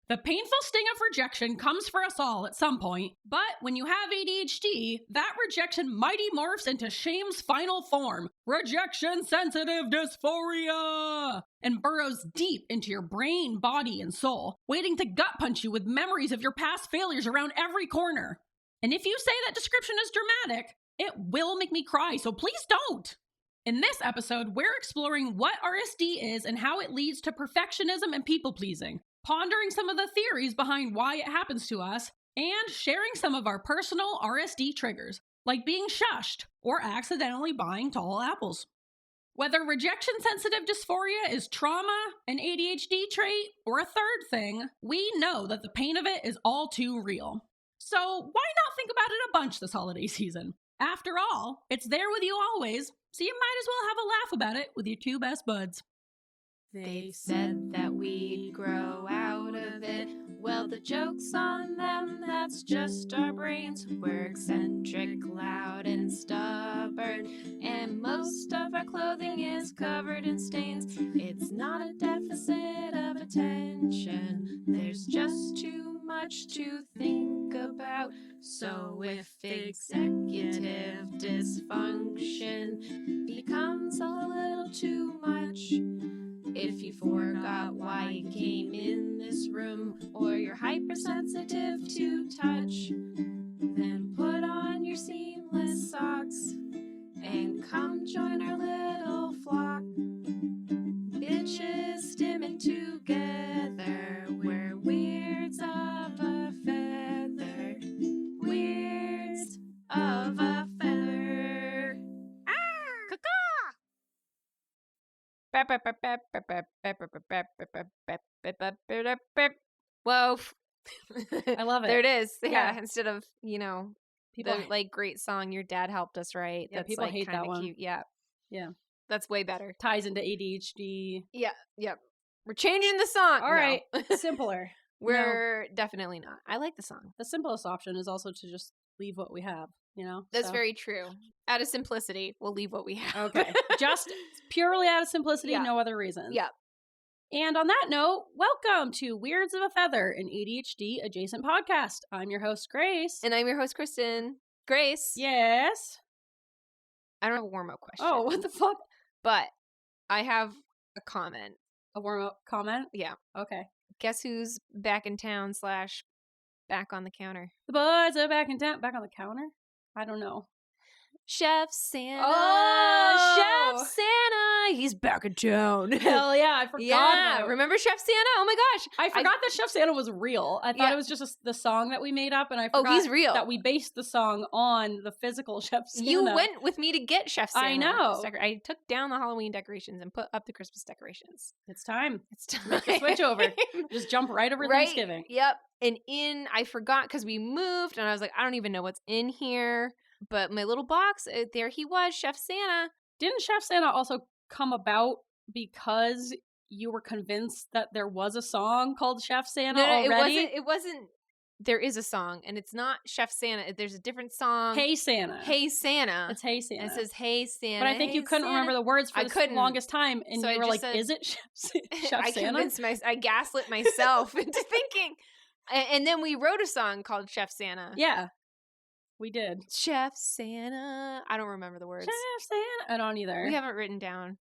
The painful sting of rejection comes for us all at some point, but when you have ADHD, that rejection mighty morphs into shame's final form, rejection-sensitive dysphoria, and burrows deep into your brain, body, and soul, waiting to gut punch you with memories of your past failures around every corner. And if you say that description is dramatic, it will make me cry, so please don't! In this episode, we're exploring what RSD is and how it leads to perfectionism and people-pleasing, pondering some of the theories behind why it happens to us, and sharing some of our personal RSD triggers, like being shushed or accidentally buying tall apples. Whether rejection-sensitive dysphoria is trauma, an ADHD trait, or a third thing, we know that the pain of it is all too real. So why not think about it a bunch this holiday season? After all, it's there with you always, so you might as well have a laugh about it with your two best buds. They said that we'd grow out of it. Well, the joke's on them, that's just our brains. We're eccentric, loud, and stubborn, and most of our clothing is covered in stains. It's not a deficit of attention, there's just too much to think about. So if executive dysfunction becomes a little too much, if you forgot why you came in this room, or you're hypersensitive to touch, then put on your seamless socks and come join our little flock. Bitches stimming together, we're weirds of a feather, weirds of a feather. Whoa. I love it. There it is. Yeah. Yeah. Instead of, People, the like great song your dad helped us write. Yeah, That's people like hate kind that of one. cute. Yeah. Yeah. That's way better. Ties into ADHD. Yeah. Yeah. We're changing the song. All right. Simpler. We're definitely not. I like the song. The simplest option is also to just leave what we have, That's so. very true. Out of simplicity, we'll leave what we have. Okay. Just purely out of simplicity, Yeah. no other reason. Yeah. And on that note, welcome to Weirds of a Feather, an ADHD-Adjacent podcast. I'm your host, Grace. And I'm your host, Kristen. Grace. Yes? I don't have a warm-up question. Oh, what the fuck? But I have a comment. A warm-up comment? Yeah. Okay. Guess who's back in town / back on the counter? The boys are back in town. Back on the counter? I don't know. Chef Santa. Oh! Chef Santa. He's back in town. Hell yeah, I forgot. Yeah. Remember Chef Santa? Oh my gosh. I forgot that Chef Santa was real. I thought Yeah. it was just the song that we made up, and I Oh, forgot he's real. that we based the song on the physical Chef Santa. You went with me to get Chef Santa. I know. I took down the Halloween decorations and put up the Christmas decorations. It's time. It's time. Make a switch over. Just jump right over Thanksgiving. Yep. And I forgot because we moved and I was like, I don't even know what's in here. But my little box, there he was, Chef Santa. Didn't Chef Santa also come about because you were convinced that there was a song called Chef Santa already? It wasn't. There is a song, and it's not Chef Santa. There's a different song. Hey Santa. Hey Santa. It's Hey Santa. And it says Hey Santa. But I think you couldn't remember the words for the longest time, and So you I were just like, said- is it Chef I Santa? convinced I gaslit myself into thinking. And then we wrote a song called Chef Santa. Yeah. We did. Chef Santa. I don't remember the words. Chef Santa. I don't either. We haven't written down.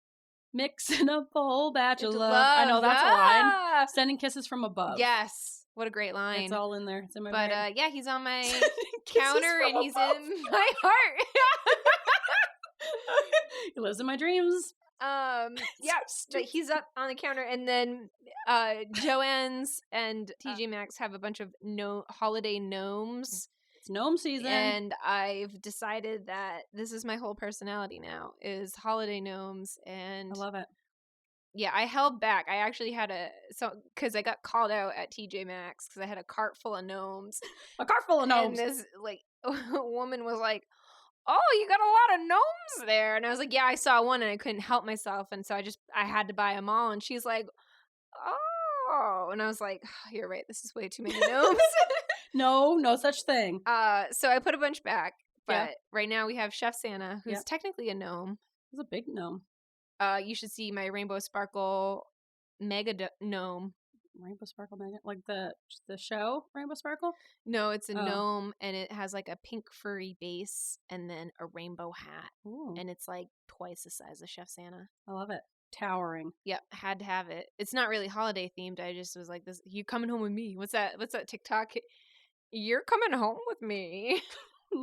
Mixing up a whole batch of It's love. I know that's a line. Ah! Sending kisses from above. Yes. What a great line. It's all in there. It's in my But brain. yeah, he's on my Sending counter kisses from and he's above. in my heart. He lives in my dreams. Yeah, So but he's up on the counter, and then Joanne's and TJ Maxx have a bunch of holiday gnomes, It's gnome season. and I've decided that this is my whole personality now is holiday gnomes, and I love it. yeah, I held back. I actually had because I got called out at TJ Maxx because I had a cart full of gnomes, A car full of gnomes. and this woman was like, oh, you got a lot of gnomes there. And I was like, yeah, I saw one and I couldn't help myself. And so I had to buy them all. And she's like, oh. And I was like, oh, you're right. This is way too many gnomes. No such thing. So I put a bunch back. But Yeah. right now we have Chef Santa, who's Yeah. technically a gnome. It's a big gnome. You should see my Rainbow Sparkle mega gnome. Rainbow Sparkle magnet? Like the show Rainbow Sparkle? No, it's a Oh. gnome, and it has like a pink furry base and then a rainbow hat. Ooh, And it's like twice the size of Chef Santa. I love it. Towering. Yep, had to have it. It's not really holiday themed. I just was like, "This, you coming home with me?" What's that TikTok? You're coming home with me.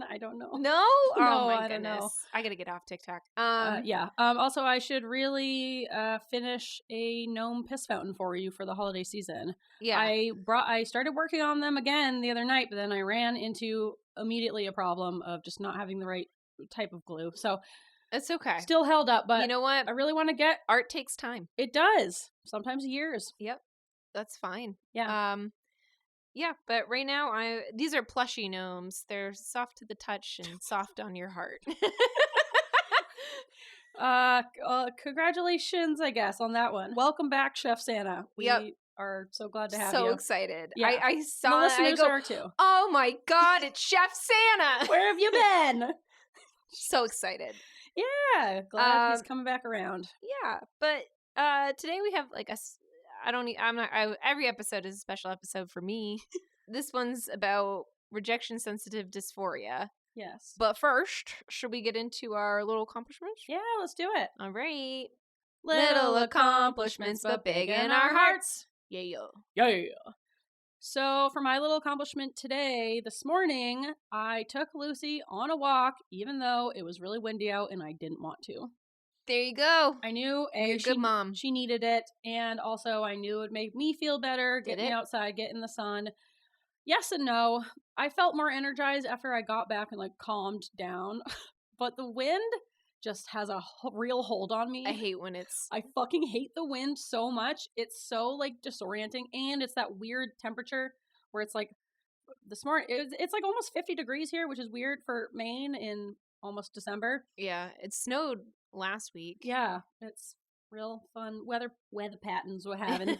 I don't know. No? No, Oh my I don't know. goodness. I gotta get off TikTok. Yeah. Also, I should really finish a gnome piss fountain for you for the holiday season. Yeah. I started working on them again the other night, but then I ran into immediately a problem of just not having the right type of glue. So It's okay. still held up, but you know what? I really want to get. Art takes time. It does. Sometimes years. Yep. That's fine. Yeah. Yeah, but right now these are plushy gnomes. They're soft to the touch and soft on your heart. Congratulations, I guess, on that one. Welcome back, Chef Santa. We are so glad to have you. So excited. Yeah. I saw the it. listeners I go, are too. "Oh my God, it's Chef Santa!" Where have you been? So excited. Yeah, glad he's coming back around. Yeah, but today we have like every episode is a special episode for me. This one's about rejection sensitive dysphoria. Yes. But first, should we get into our little accomplishments? Yeah, let's do it. All right. Little accomplishments, but big in our hearts. Yeah. Yeah. So for my little accomplishment today, this morning, I took Lucy on a walk, even though it was really windy out and I didn't want to. There you go. I knew You're a good mom. She needed it, and also I knew it would make me feel better, get Did me it? outside, get in the sun. Yes and no. I felt more energized after I got back and like calmed down, but the wind just has a real hold on me. I hate when it's... I fucking hate the wind so much. It's so like disorienting, and it's that weird temperature where it's like this morning it's like almost 50 degrees here, which is weird for Maine in almost December. Yeah, it snowed last week. Yeah, it's real fun weather patterns we're having.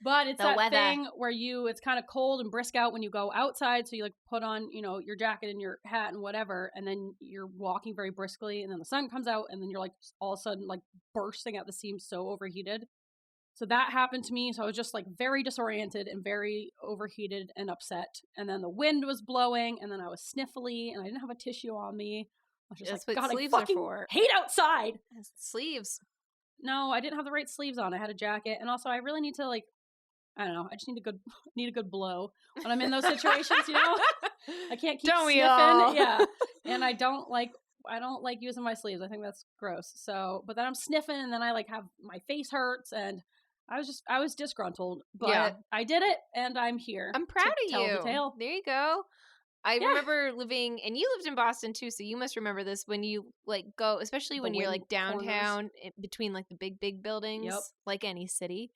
But it's The that weather. thing where it's kind of cold and brisk out when you go outside, so you like put on, your jacket and your hat and whatever, and then you're walking very briskly, and then the sun comes out, and then you're like all of a sudden like bursting at the seams, so overheated. So that happened to me, so I was just like very disoriented and very overheated and upset. And then the wind was blowing, and then I was sniffly, and I didn't have a tissue on me. I was just That's like, what God, I sleeves are fucking for. hate outside. Sleeves. No, I didn't have the right sleeves on. I had a jacket, and also I really need to like, I don't know. I just need a good blow when I'm in those situations. I can't keep Don't we sniffing. all? Yeah, and I don't like using my sleeves. I think that's gross. So, but then I'm sniffing, and then I like have my face hurts, and I was disgruntled. But Yeah. I did it, and I'm here. I'm proud to of tell you. the tale. There you go. I Yeah. remember living, and you lived in Boston too, so you must remember this when you like go, especially The when you're wind like downtown between like the big buildings, Yep. like any city,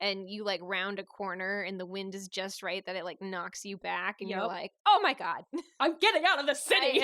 and you like round a corner and the wind is just right that it like knocks you back, and you're Yep. like, oh my God. I'm getting out of the city.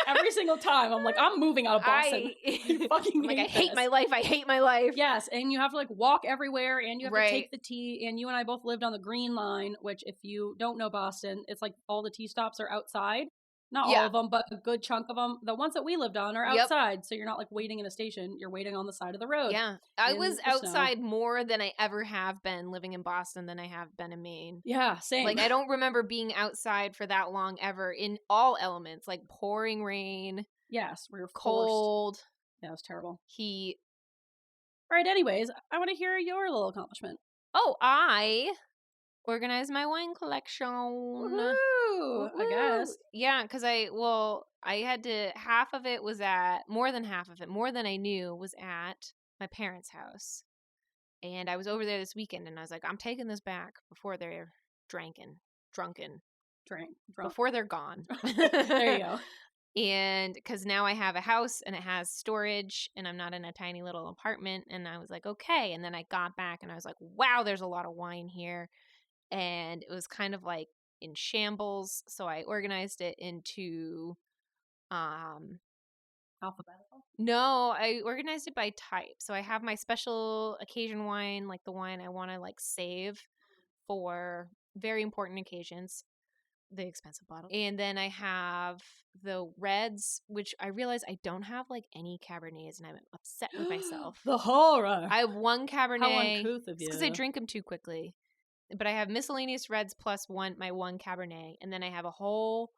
Every single time I'm like, I'm moving out of Boston. I fucking I'm like, I hate this. my life. I hate my life. Yes, and you have to like walk everywhere, and you have Right. to take the T. And you and I both lived on the Green Line, which if you don't know Boston, it's like all the T stops are outside. Not Yeah. all of them, but a good chunk of them. The ones that we lived on are Yep. outside, so you're not like waiting in a station. You're waiting on the side of the road. Yeah. I in was the snow. outside more than I ever have been living in Boston than I have been in Maine. Yeah, same. Like, I don't remember being outside for that long ever in all elements, like pouring rain, yes, we were forced. cold, Yeah, it was terrible. heat. All right, anyways, I want to hear your little accomplishment. Oh, I organized my wine collection. Woohoo! I guess. Yeah, because I had to, more than half of it, more than I knew, was at my parents' house. And I was over there this weekend, and I was like, I'm taking this back before they're drunken, Drunk. before they're gone. There you go. And because now I have a house and it has storage and I'm not in a tiny little apartment. And I was like, okay. And then I got back and I was like, wow, there's a lot of wine here. And it was kind of like in shambles. So I organized it into, Alphabetical. no, I organized it by type. So I have my special occasion wine, like the wine I want to like save for very important occasions. The expensive bottle. And then I have the reds, which I realize I don't have like any Cabernets, and I'm upset with myself. The horror. I have one Cabernet. How uncouth of you. Because I drink them too quickly. but I have miscellaneous reds plus my one Cabernet, and then I have a whole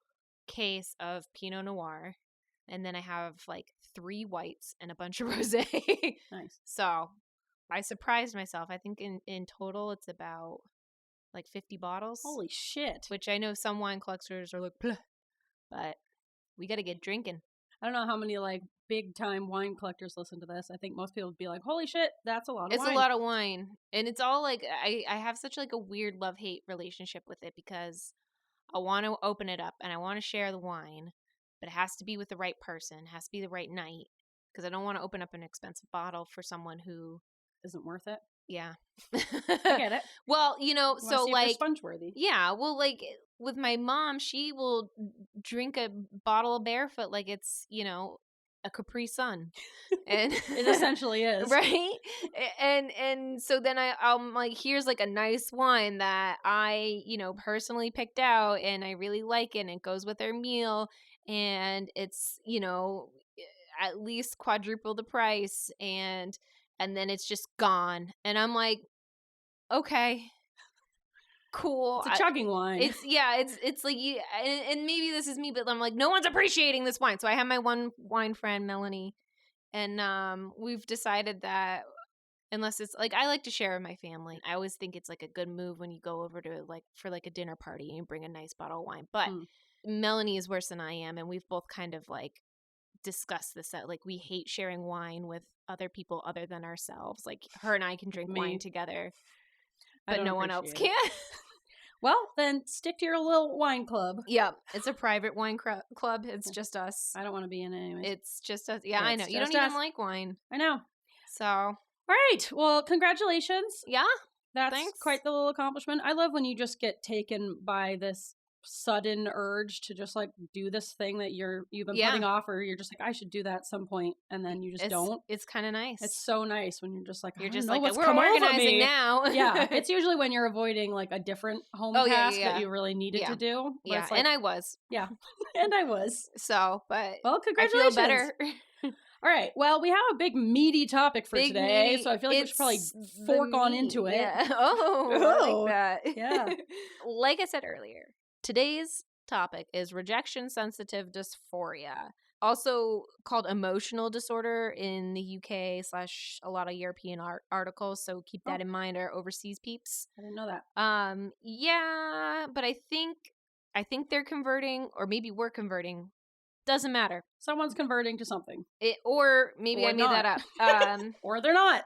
case of Pinot Noir, and then I have like 3 whites and a bunch of rosé. Nice. So I surprised myself. I think in total it's about like 50 bottles. Holy shit. Which I know some wine collectors are like, bleh, but we got to get drinking. I don't know how many like big time wine collectors listen to this. I think most people would be like, holy shit, that's a lot of wine. It's a lot of wine. And it's all like, I have such like a weird love-hate relationship with it because I want to open it up and I want to share the wine, but it has to be with the right person. It has to be the right night because I don't want to open up an expensive bottle for someone who isn't worth it. Yeah. I get it. Well, you know, You so see if like they're sponge-worthy. yeah, well, like with my mom, she will drink a bottle of Barefoot like it's, you know, a Capri Sun. And It essentially is. right? And so then I'm like, here's like a nice wine that I, you know, personally picked out and I really like it and it goes with our meal and it's, you know, at least quadruple the price and then it's just gone. And I'm like, okay, cool. It's a chugging wine. It's like, and maybe this is me, but I'm like, no one's appreciating this wine. So I have my one wine friend, Melanie, and we've decided that unless it's like, I like to share with my family. I always think it's like a good move when you go over to like for like a dinner party and you bring a nice bottle of wine. But Melanie is worse than I am, and we've both kind of like discuss this that like we hate sharing wine with other people other than ourselves. Like her and I can drink wine together, but no one else can. Well, then stick to your little wine club. Yeah, it's a private wine club. It's just us. I don't want to be in it anyway. It's just us. Yeah, I know. You don't even like wine. I know. So, all right. Well, congratulations. Yeah, that's thanks. quite the little accomplishment. I love when you just get taken by this sudden urge to just like do this thing that you've been putting off, or you're just like, I should do that at some point, and then you just don't. It's kind of nice. It's so nice when you're just like, you're just like, we're organizing now. Yeah, it's usually when you're avoiding like a different home task that you really needed to do. Yeah, it's like, and I was. Yeah, and I was. So, but well, congratulations. I feel better. All right. Well, we have a big meaty topic for today, so I feel like we should probably fork on into it. Yeah. I like that. Yeah. Like I said earlier, today's topic is rejection sensitive dysphoria, also called emotional disorder in the UK / a lot of European articles. So keep that in mind, our overseas peeps. I didn't know that. Yeah, but I think they're converting, or maybe we're converting. Doesn't matter. Someone's converting to something. Or maybe I made that up. Or they're not.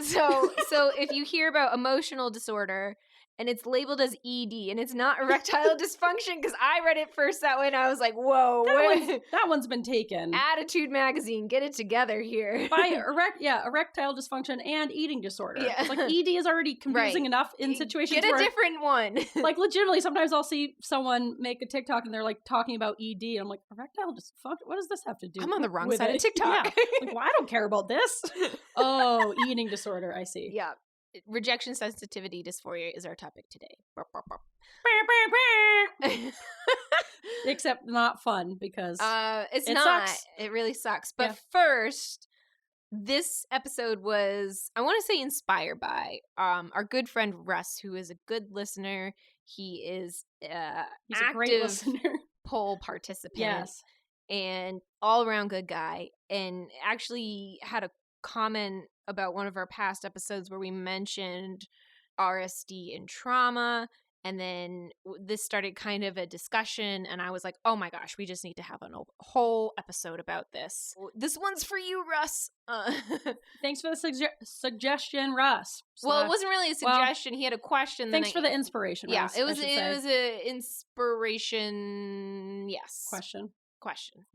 So if you hear about emotional disorder and it's labeled as ED and it's not erectile dysfunction, because I read it first that way and I was like, whoa. That one's been taken. Attitude Magazine, get it together here. By erectile dysfunction and eating disorder. Yeah. It's like ED is already confusing enough in situations where... Get a different one. Like legitimately, sometimes I'll see someone make a TikTok and they're like talking about ED and I'm like, erectile dysfunction? What does this have to do I'm on the wrong with side of TikTok. Yeah. Like, well, I don't care about this. Oh, eating disorder, I see. Yeah. Rejection sensitivity dysphoria is our topic today. Except not fun because it not. Sucks. It really sucks. But first, this episode was, I want to say, inspired by our good friend Russ, who is a good listener. He is he's a great listener. Poll participant. Yes. And all around good guy. And actually had a comment about one of our past episodes where we mentioned RSD and trauma, and then this started kind of a discussion, and I was like, oh my gosh, we just need to have a whole episode about this. This one's for you, Russ. Thanks for the suggestion, Russ. So well, it wasn't really a suggestion. He had a question. Thanks for the inspiration, Russ. Yeah, it was an inspiration. Yes. Question. Question.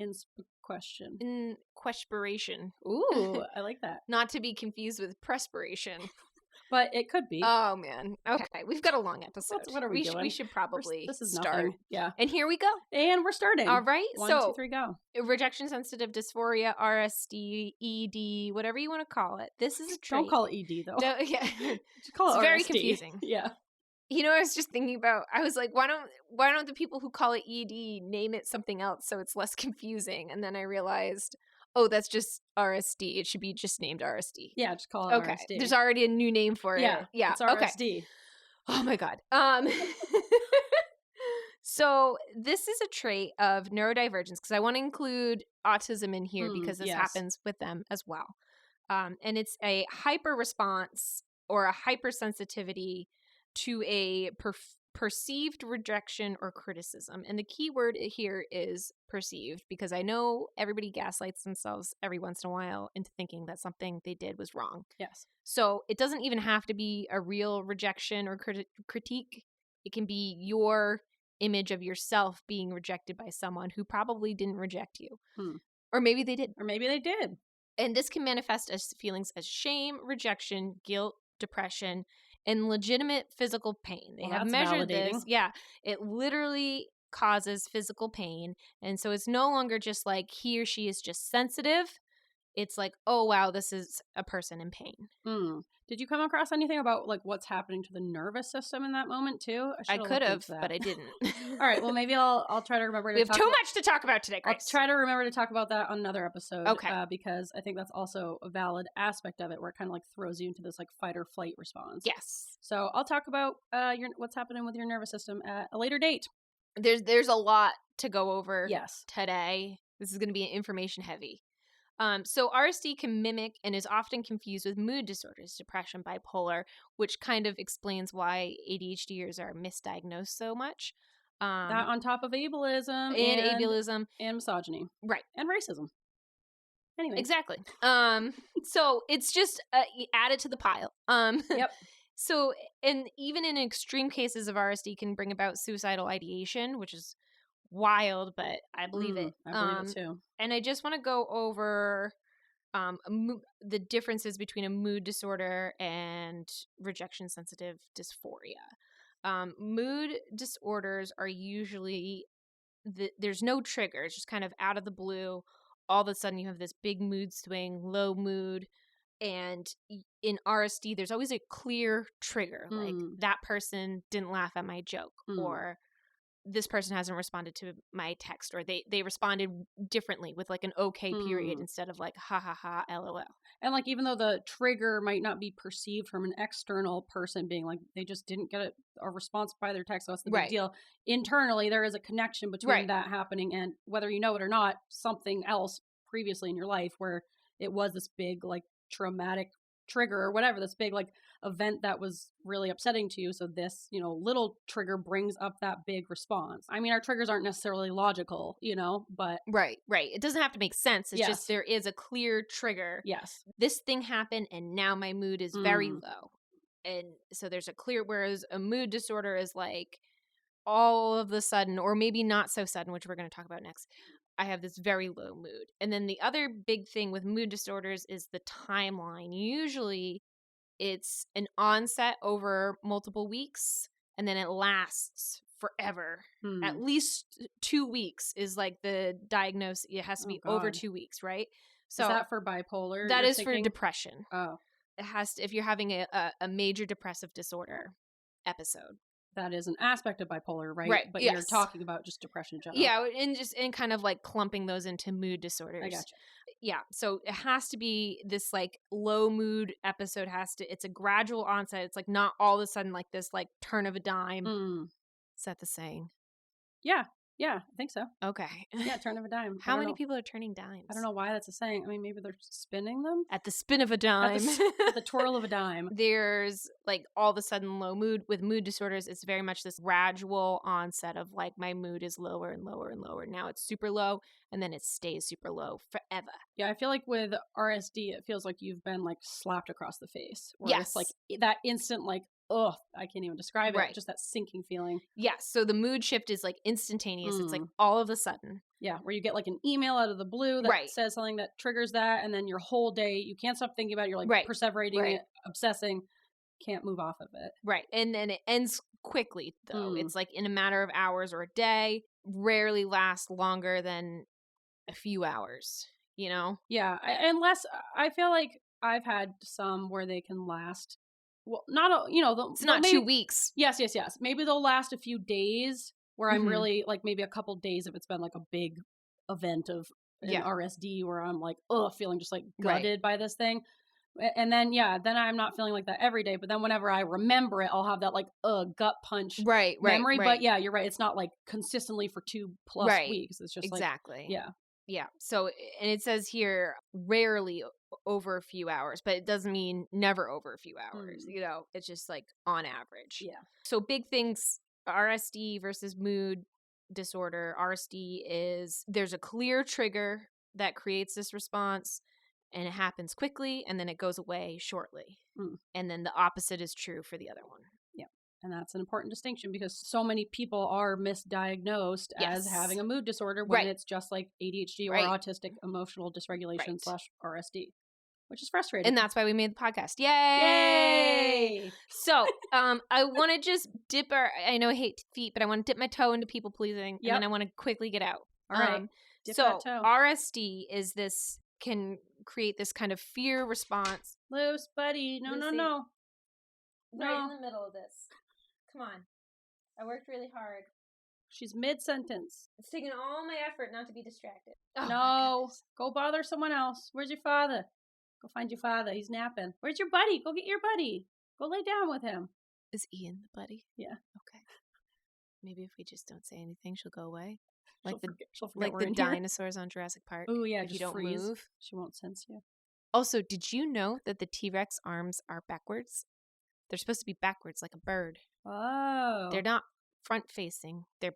Question. In quespiration. Ooh, I like that. Not to be confused with perspiration. But it could be. Oh, man. Okay. We've got a long episode. What are we doing? We should probably this is start. Nothing. Yeah. And here we go. And we're starting. All right. 1, 2, 3, go. Rejection sensitive dysphoria, RSD, ED, whatever you want to call it. This is a trait. Don't call it ED, though. Yeah. Just call it it's RSD. Very confusing. Yeah. You know, I was just thinking about, I was like, why don't the people who call it ED name it something else so it's less confusing? And then I realized, oh, that's just RSD. It should be just named RSD. Yeah, just call it RSD. There's already a new name for it. Yeah, it's RSD. Okay. Oh my God. So this is a trait of neurodivergence because I want to include autism in here because this happens with them as well. And it's a hyper response or a hypersensitivity to a perceived rejection or criticism. And the key word here is perceived because I know everybody gaslights themselves every once in a while into thinking that something they did was wrong. Yes. So it doesn't even have to be a real rejection or critique. It can be your image of yourself being rejected by someone who probably didn't reject you. Or maybe they did. Or maybe they did. And this can manifest as feelings as shame, rejection, guilt, depression, and legitimate physical pain. They have measured this. Yeah. It literally causes physical pain. And so it's no longer just like he or she is just sensitive. It's like, oh, wow, this is a person in pain. Did you come across anything about like what's happening to the nervous system in that moment too? I could have, but I didn't. All right. Well, maybe I'll try to remember. We have too much to talk about today, Grace. I'll try to remember to talk about that on another episode. Okay. Because I think that's also a valid aspect of it where it kind of like throws you into this like fight or flight response. Yes. So I'll talk about what's happening with your nervous system at a later date. There's a lot to go over. Yes. Today. This is going to be information heavy. So RSD can mimic and is often confused with mood disorders, depression, bipolar, which kind of explains why ADHDers are misdiagnosed so much. That on top of ableism and misogyny, right, and racism. Anyway, exactly. So it's just added to the pile. Yep. So, and even in extreme cases of RSD, can bring about suicidal ideation, which is wild, but I believe it. I believe it too. And I just want to go over the differences between a mood disorder and rejection sensitive dysphoria. Mood disorders are usually there's no trigger. It's just kind of out of the blue. All of a sudden you have this big mood swing, low mood. And in RSD, there's always a clear trigger. Like that person didn't laugh at my joke or this person hasn't responded to my text, or they responded differently with like an okay period instead of like ha ha ha LOL. And like even though the trigger might not be perceived from an external person being like they just didn't get a response by their text, so that's the big deal. Internally, there is a connection between that happening and whether you know it or not, something else previously in your life where it was this big like traumatic trigger or whatever, this big like event that was really upsetting to you, so this little trigger brings up that big response. I mean, our triggers aren't necessarily logical, but right it doesn't have to make sense. It's just there is a clear trigger. Yes, this thing happened and now my mood is very low, and so there's a clear, whereas a mood disorder is like all of the sudden, or maybe not so sudden, which we're going to talk about next, I have this very low mood. And then the other big thing with mood disorders is the timeline. Usually it's an onset over multiple weeks and then it lasts forever. At least 2 weeks is like the diagnosis. It has to be over 2 weeks, right? So is that for bipolar? That is for depression. Oh. It has to, if you're having a major depressive disorder episode. That is an aspect of bipolar, right? Right. But you're talking about just depression in general. Yeah, and kind of like clumping those into mood disorders. I gotcha. Yeah, so it has to be this like low mood episode it's a gradual onset. It's like not all of a sudden like this like turn of a dime. Is that the saying? Yeah, I think so. Okay. Yeah, turn of a dime. How many people are turning dimes? I don't know why that's a saying. I mean, maybe they're spinning them? At the spin of a dime. At the twirl of a dime. There's like all of a sudden low mood. With mood disorders, it's very much this gradual onset of like my mood is lower and lower and lower. Now it's super low and then it stays super low forever. Yeah, I feel like with RSD, it feels like you've been like slapped across the face. Yes. It's like that instant like, oh, I can't even describe it. Right. Just that sinking feeling. Yes. So the mood shift is like instantaneous. It's like all of a sudden. Yeah. Where you get like an email out of the blue that says something that triggers that. And then your whole day, you can't stop thinking about it. You're like perseverating it, obsessing, can't move off of it. Right. And then it ends quickly though. It's like in a matter of hours or a day, rarely lasts longer than a few hours, Yeah. Unless I feel like I've had some where they can last. Well, not, it's not 2 weeks. Yes. Maybe they'll last a few days where I'm really like maybe a couple days if it's been like a big event of an RSD where I'm like, feeling just like gutted by this thing. And then, then I'm not feeling like that every day. But then whenever I remember it, I'll have that like gut punch memory. But yeah, you're right. It's not like consistently for 2+ weeks. It's just exactly. Like, yeah. So, and it says here rarely over a few hours, but it doesn't mean never over a few hours. You know, it's just like on average. Yeah. So big things, RSD versus mood disorder. RSD is there's a clear trigger that creates this response, and it happens quickly, and then it goes away shortly. And then the opposite is true for the other one. Yeah. And that's an important distinction because so many people are misdiagnosed as having a mood disorder when it's just like ADHD or autistic emotional dysregulation / RSD, which is frustrating. And that's why we made the podcast. Yay! So, I want to just dip I know I hate feet, but I want to dip my toe into people pleasing, and then I want to quickly get out. All right. Dip so, that toe. RSD is can create this kind of fear response. Loose, buddy. No. Right in the middle of this. Come on. I worked really hard. She's mid-sentence. It's taking all my effort not to be distracted. Oh, no. Go bother someone else. Where's your father? Go find your father. He's napping. Where's your buddy? Go get your buddy. Go lay down with him. Is Ian the buddy? Yeah. Okay. Maybe if we just don't say anything, she'll go away. She'll forget like the dinosaurs on Jurassic Park. Oh, yeah. If just you don't freeze. move. She won't sense you. Also, did you know that the T-Rex arms are backwards? They're supposed to be backwards like a bird. Oh. They're not front-facing. They're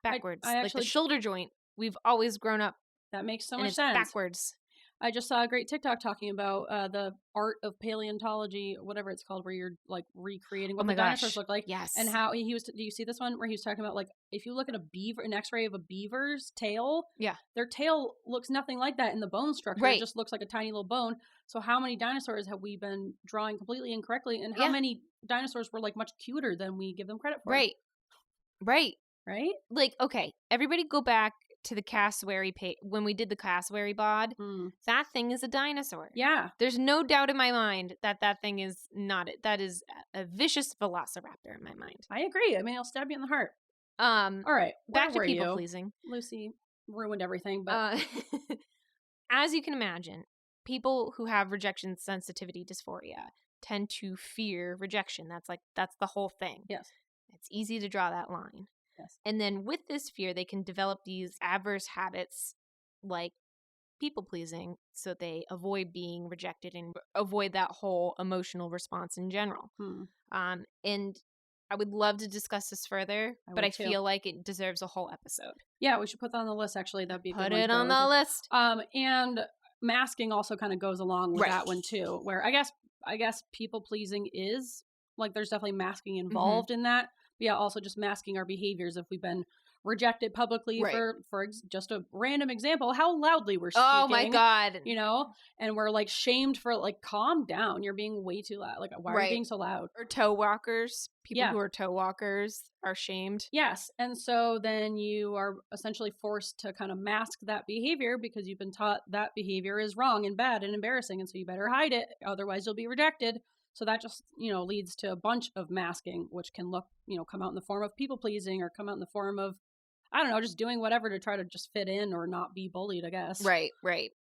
backwards. I actually, like the shoulder joint. We've always grown up. That makes so and much it's sense. Backwards. I just saw a great TikTok talking about the art of paleontology, whatever it's called, where you're like recreating what the dinosaurs look like. Yes. And how do you see this one where he was talking about like if you look at an X-ray of a beaver's tail, their tail looks nothing like that in the bone structure. It just looks like a tiny little bone. So how many dinosaurs have we been drawing completely incorrectly, and how many dinosaurs were like much cuter than we give them credit for? Right. Like, okay, everybody go back to the cassowary when we did the cassowary bod. That thing is a dinosaur. Yeah. There's no doubt in my mind that thing is not it. That is a vicious velociraptor in my mind. I agree. I mean, it'll stab you in the heart. All right. Back to people pleasing. Lucy ruined everything, but as you can imagine, people who have rejection sensitivity dysphoria tend to fear rejection. That's the whole thing. Yes. It's easy to draw that line. Yes. And then with this fear, they can develop these adverse habits like people pleasing, so they avoid being rejected and avoid that whole emotional response in general. And I would love to discuss this further, but I feel like it deserves a whole episode. Yeah, we should put that on the list. Actually, that'd be a put good it on the list. And masking also kind of goes along with that one too, where I guess people pleasing is like there's definitely masking involved in that. But yeah, also just masking our behaviors if we've been rejected publicly for just a random example, how loudly we're speaking. Oh my God. You know, and we're like shamed for like, calm down. You're being way too loud. Like, why are you being so loud? Or toe walkers. People who are toe walkers are shamed. Yes. And so then you are essentially forced to kind of mask that behavior because you've been taught that behavior is wrong and bad and embarrassing. And so you better hide it. Otherwise you'll be rejected. So that just, leads to a bunch of masking, which can come out in the form of people pleasing or come out in the form of, I don't know, just doing whatever to try to just fit in or not be bullied, I guess. Right.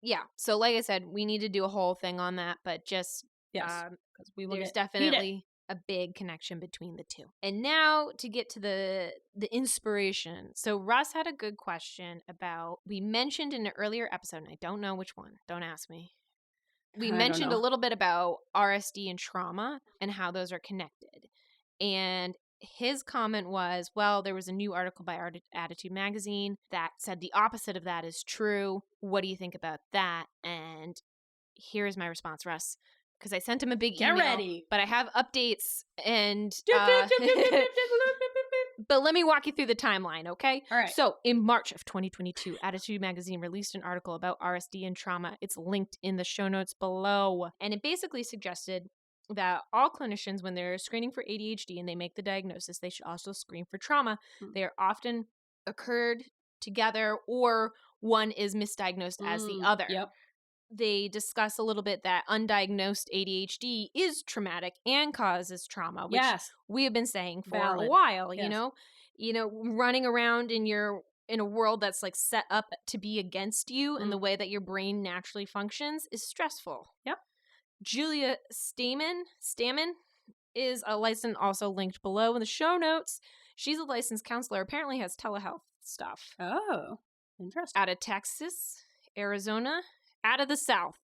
Yeah. So like I said, we need to do a whole thing on that, but just, because there's definitely a big connection between the two. And now to get to the inspiration. So Russ had a good question about, we mentioned in an earlier episode, and I don't know which one. Don't ask me. We mentioned a little bit about RSD and trauma and how those are connected. And his comment was, well, there was a new article by Attitude Magazine that said the opposite of that is true. What do you think about that? And here's my response, Russ, because I sent him a big email. Get ready. But I have updates and... But let me walk you through the timeline, okay? All right. So, in March of 2022, Attitude Magazine released an article about RSD and trauma. It's linked in the show notes below. And it basically suggested that all clinicians, when they're screening for ADHD and they make the diagnosis, they should also screen for trauma. They are often occurred together, or one is misdiagnosed as the other. Yep. They discuss a little bit that undiagnosed ADHD is traumatic and causes trauma, which we have been saying for a while, you know, running around in a world that's like set up to be against you and the way that your brain naturally functions is stressful. Yep. Julia Stamen is a license, also linked below in the show notes. She's a licensed counselor, apparently has telehealth stuff. Oh, interesting. Out of Texas, Arizona, out of the South.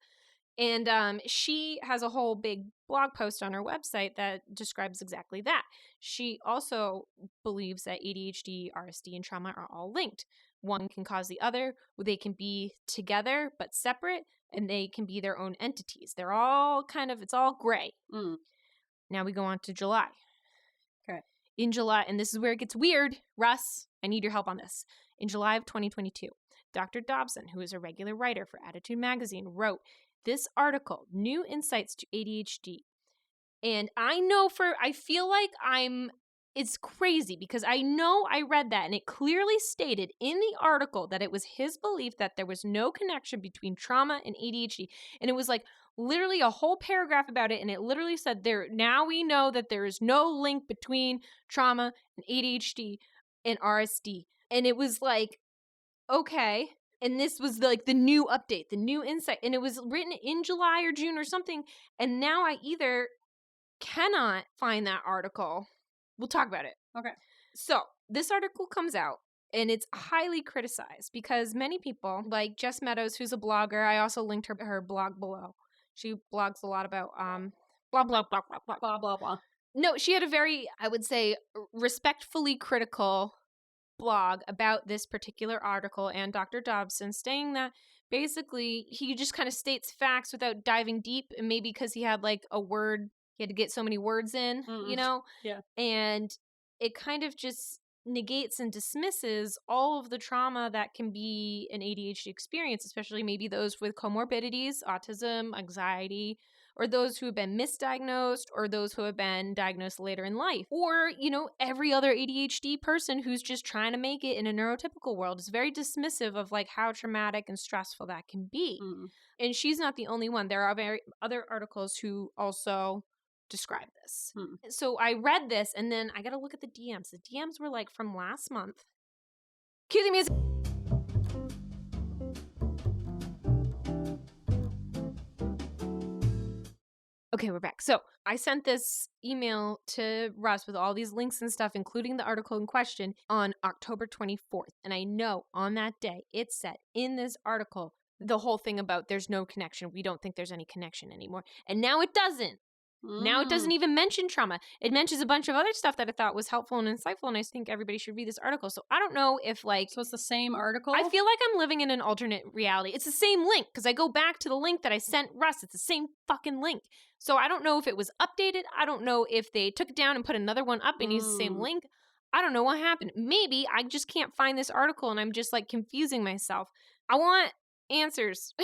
And she has a whole big blog post on her website that describes exactly that. She also believes that ADHD, RSD, and trauma are all linked. One can cause the other. They can be together but separate, and they can be their own entities. They're all it's all gray. Mm. Now we go on to July. Okay. In July, and this is where it gets weird, Russ, I need your help on this. In July of 2022, Dr. Dobson, who is a regular writer for Attitude Magazine, wrote this article, New Insights to ADHD. And I feel like it's crazy because I know I read that and it clearly stated in the article that it was his belief that there was no connection between trauma and ADHD. And it was like literally a whole paragraph about it. And it literally said now we know that there is no link between trauma and ADHD and RSD. And it was like, okay. And this was like the new update, the new insight. And it was written in July or June or something. And now I either cannot find that article. We'll talk about it. Okay. So this article comes out and it's highly criticized because many people, like Jess Meadows, who's a blogger, I also linked her blog below. She blogs a lot about blah, blah, blah, blah, blah. Blah, blah, blah. No, she had a very, I would say, respectfully critical blog about this particular article and Dr. Dobson, saying that basically he just kind of states facts without diving deep, and maybe because he had like a word, he had to get so many words in, you know? Yeah. And it kind of just negates and dismisses all of the trauma that can be an ADHD experience, especially maybe those with comorbidities, autism, anxiety, or those who have been misdiagnosed, or those who have been diagnosed later in life, or, you know, every other ADHD person who's just trying to make it in a neurotypical world is very dismissive of like how traumatic and stressful that can be. Mm. And she's not the only one. There are other articles who also describe this. So I read this and then I got to look at the DMs. The DMs were like from last month. Cue the music. Okay, we're back. So I sent this email to Russ with all these links and stuff, including the article in question, on October 24th. And I know on that day, it said in this article, the whole thing about there's no connection. We don't think there's any connection anymore. And now it doesn't. Now it doesn't even mention trauma. It mentions a bunch of other stuff that I thought was helpful and insightful, and I think everybody should read this article. So I don't know if like... So it's the same article? I feel like I'm living in an alternate reality. It's the same link, because I go back to the link that I sent Russ. It's the same fucking link. So I don't know if it was updated. I don't know if they took it down and put another one up and used the same link. I don't know what happened. Maybe I just can't find this article and I'm just like confusing myself. I want answers.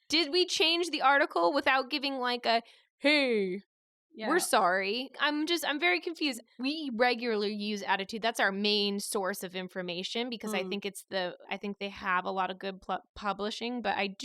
Did we change the article without giving like a... Hey, we're sorry. I'm very confused. We regularly use Attitude. That's our main source of information because I think they have a lot of good publishing, but I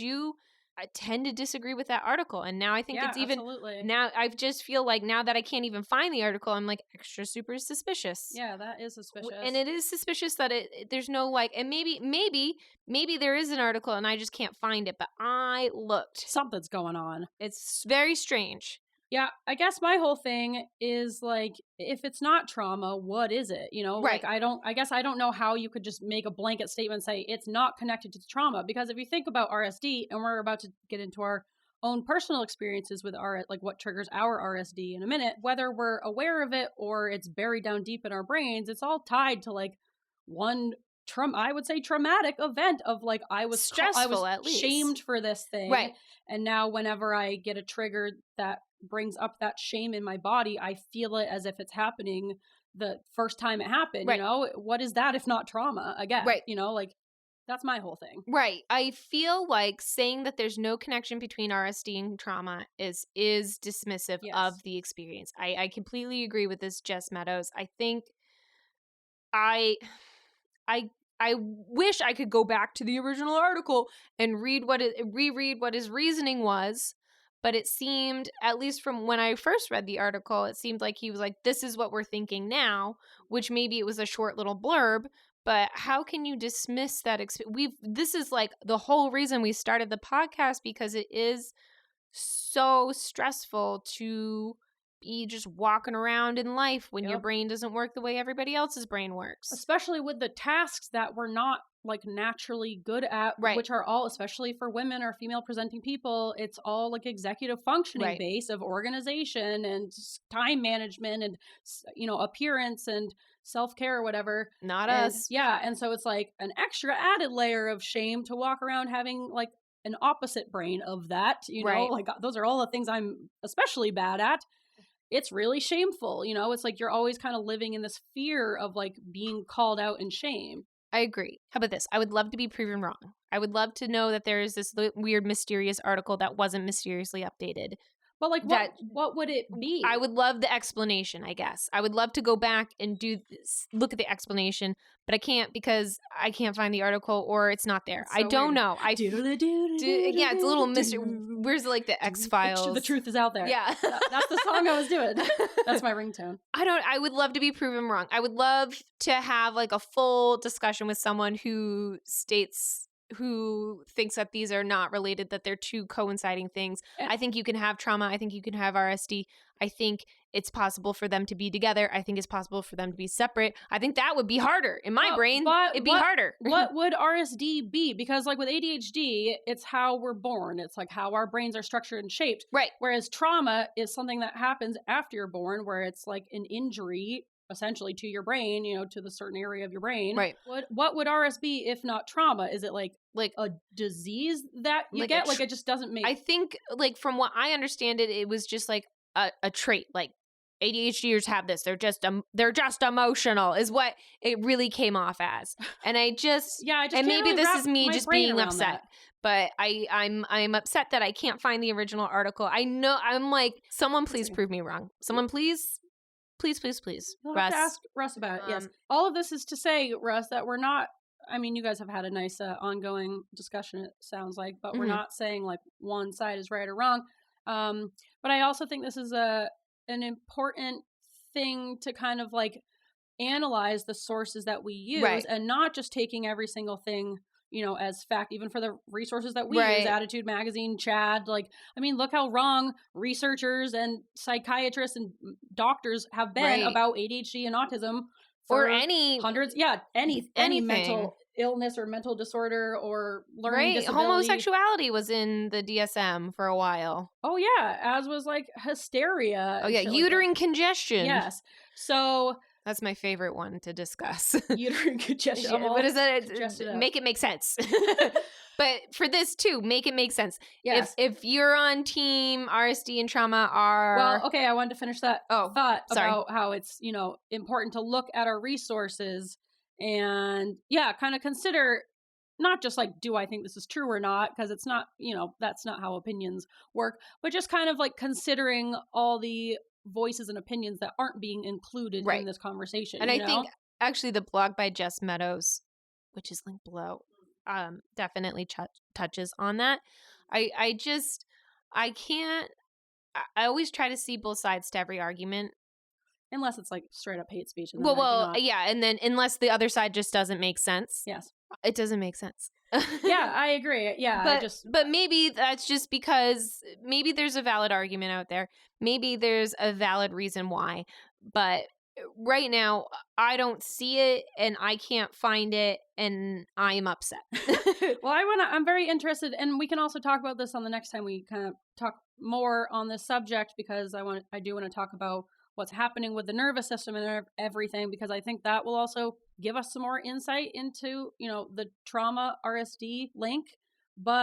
tend to disagree with that article. And now I think it's even, now I just feel like now that I can't even find the article, I'm like extra super suspicious. Yeah, that is suspicious. And it is suspicious that there's no like, and maybe there is an article and I just can't find it, but I looked. Something's going on. It's very strange. Yeah, I guess my whole thing is like, if it's not trauma, what is it? You know, right. Like I guess I don't know how you could just make a blanket statement and say it's not connected to trauma, because if you think about RSD, and we're about to get into our own personal experiences with like what triggers our RSD in a minute, whether we're aware of it or it's buried down deep in our brains, it's all tied to like one I would say traumatic event of like I was stressful, at least shamed for this thing, right? And now whenever I get a trigger that brings up that shame in my body, I feel it as if it's happening the first time it happened. Right. You know, what is that if not trauma? Again, right? You know, like that's my whole thing. Right. I feel like saying that there's no connection between RSD and trauma is dismissive of the experience. I completely agree with this, Jess Meadows. I think I wish I could go back to the original article and reread what his reasoning was, but it seemed, at least from when I first read the article, it seemed like he was like, this is what we're thinking now, which maybe it was a short little blurb, but how can you dismiss that? This is like the whole reason we started the podcast, because it is so stressful to be just walking around in life when your brain doesn't work the way everybody else's brain works. Especially with the tasks that we're not like naturally good at, which are all, especially for women or female presenting people, it's all like executive functioning base of organization and time management and, you know, appearance and self-care or whatever. Not us. Yeah. And so it's like an extra added layer of shame to walk around having like an opposite brain of that, you know, like those are all the things I'm especially bad at. It's really shameful, you know, it's like you're always kind of living in this fear of like being called out and shamed. I agree. How about this? I would love to be proven wrong. I would love to know that there is this weird, mysterious article that wasn't mysteriously updated. But like, what would it be? I would love the explanation, I guess. I would love to go back and look at the explanation, but I can't because I can't find the article or it's not there. So I don't know. Yeah, it's a little mystery. Where's like the X-Files? The truth is out there. Yeah. That's the song I was doing. That's my ringtone. I would love to be proven wrong. I would love to have like a full discussion with someone who thinks that these are not related, that they're two coinciding things. I think you can have trauma. I think you can have RSD. I think it's possible for them to be together. I think it's possible for them to be separate. I think that would be harder. In my brain, it'd be harder. What would RSD be? Because like with ADHD, it's how we're born. It's like how our brains are structured and shaped. Right. Whereas trauma is something that happens after you're born, where it's like an injury essentially to your brain, you know, to the certain area of your brain. Right. What would RS be if not trauma? Is it like a disease that you get? Like it just doesn't make... I think like from what I understand it was just like a trait. Like ADHDers have this. They're just emotional is what it really came off as. And I just and maybe this is me just being upset. But I'm upset that I can't find the original article. I know I'm like, someone please prove me wrong. Someone please. Please, You'll Russ. have to ask Russ about it. Yes. All of this is to say, Russ, that we're not, I mean, you guys have had a nice ongoing discussion, it sounds like, but we're not saying like one side is right or wrong. But I also think this is an important thing to kind of like analyze the sources that we use and not just taking every single thing, you know, as fact, even for the resources that we use, Attitude Magazine, Chad, like, I mean, look how wrong researchers and psychiatrists and doctors have been about ADHD and autism for any hundreds. Yeah. Any mental illness or mental disorder or learning disability. Homosexuality was in the DSM for a while. Oh yeah. As was like hysteria. Oh yeah. Uterine congestion. Yes. So... That's my favorite one to discuss. Uterine congestion. What is it? Make it make sense. But for this too, make it make sense. Yes. If you're on team RSD and trauma are... Well, okay, I wanted to finish that thought about how it's, you know, important to look at our resources and, kind of consider not just like, do I think this is true or not? Because it's not, you know, that's not how opinions work. But just kind of like considering all the voices and opinions that aren't being included in this conversation. And I think actually the blog by Jess Meadows, which is linked below, definitely touches on that. I always try to see both sides to every argument. Unless it's like straight up hate speech. And and then unless the other side just doesn't make sense. Yes. It doesn't make sense. Yeah, I agree. Yeah. But maybe that's just because maybe there's a valid argument out there. Maybe there's a valid reason why. But right now, I don't see it and I can't find it and I am upset. Well, I'm very interested, and we can also talk about this on the next time we kind of talk more on this subject, because I do want to talk about what's happening with the nervous system and everything, because I think that will also give us some more insight into, you know, the trauma RSD link. But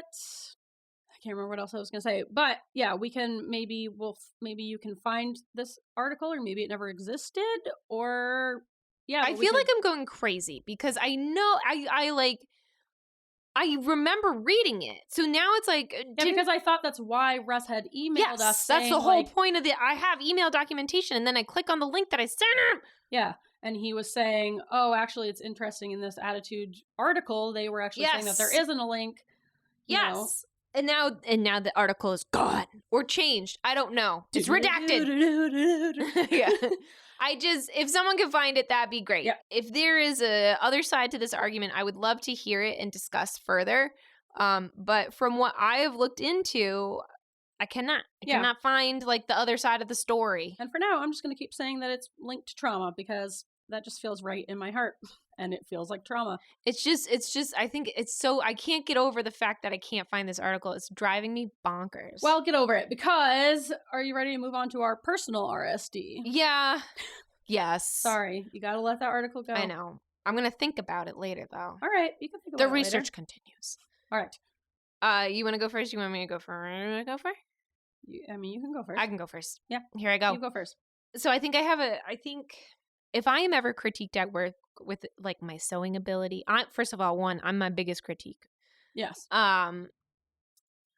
I can't remember what else I was going to say. But yeah, we can maybe you can find this article, or maybe it never existed, or I feel like I'm going crazy because I know I remember reading it. So now it's like... because I thought that's why Russ had emailed us. That's the whole point of I have email documentation, and then I click on the link that I sent him. Yeah. And he was saying, oh, actually, it's interesting in this Attitude article, they were actually saying that there isn't a link. Yes. Know. And now the article is gone or changed. I don't know. It's redacted. Yeah. If someone can find it, that'd be great. Yeah. If there is a other side to this argument, I would love to hear it and discuss further. But from what I have looked into, I cannot find like the other side of the story. And for now, I'm just going to keep saying that it's linked to trauma because that just feels right in my heart. And it feels like trauma. It's just, I think it's so, I can't get over the fact that I can't find this article. It's driving me bonkers. Well, get over it because are you ready to move on to our personal RSD? Yeah. Yes. Sorry. You got to let that article go. I know. I'm going to think about it later though. All right. You can think about it The research later. continues. All right. You want to go first? You want me to go first? You can go first. I can go first. Yeah. Here I go. You go first. So I think if I am ever critiqued at work with like my sewing ability, first of all, I'm my biggest critique. Yes. I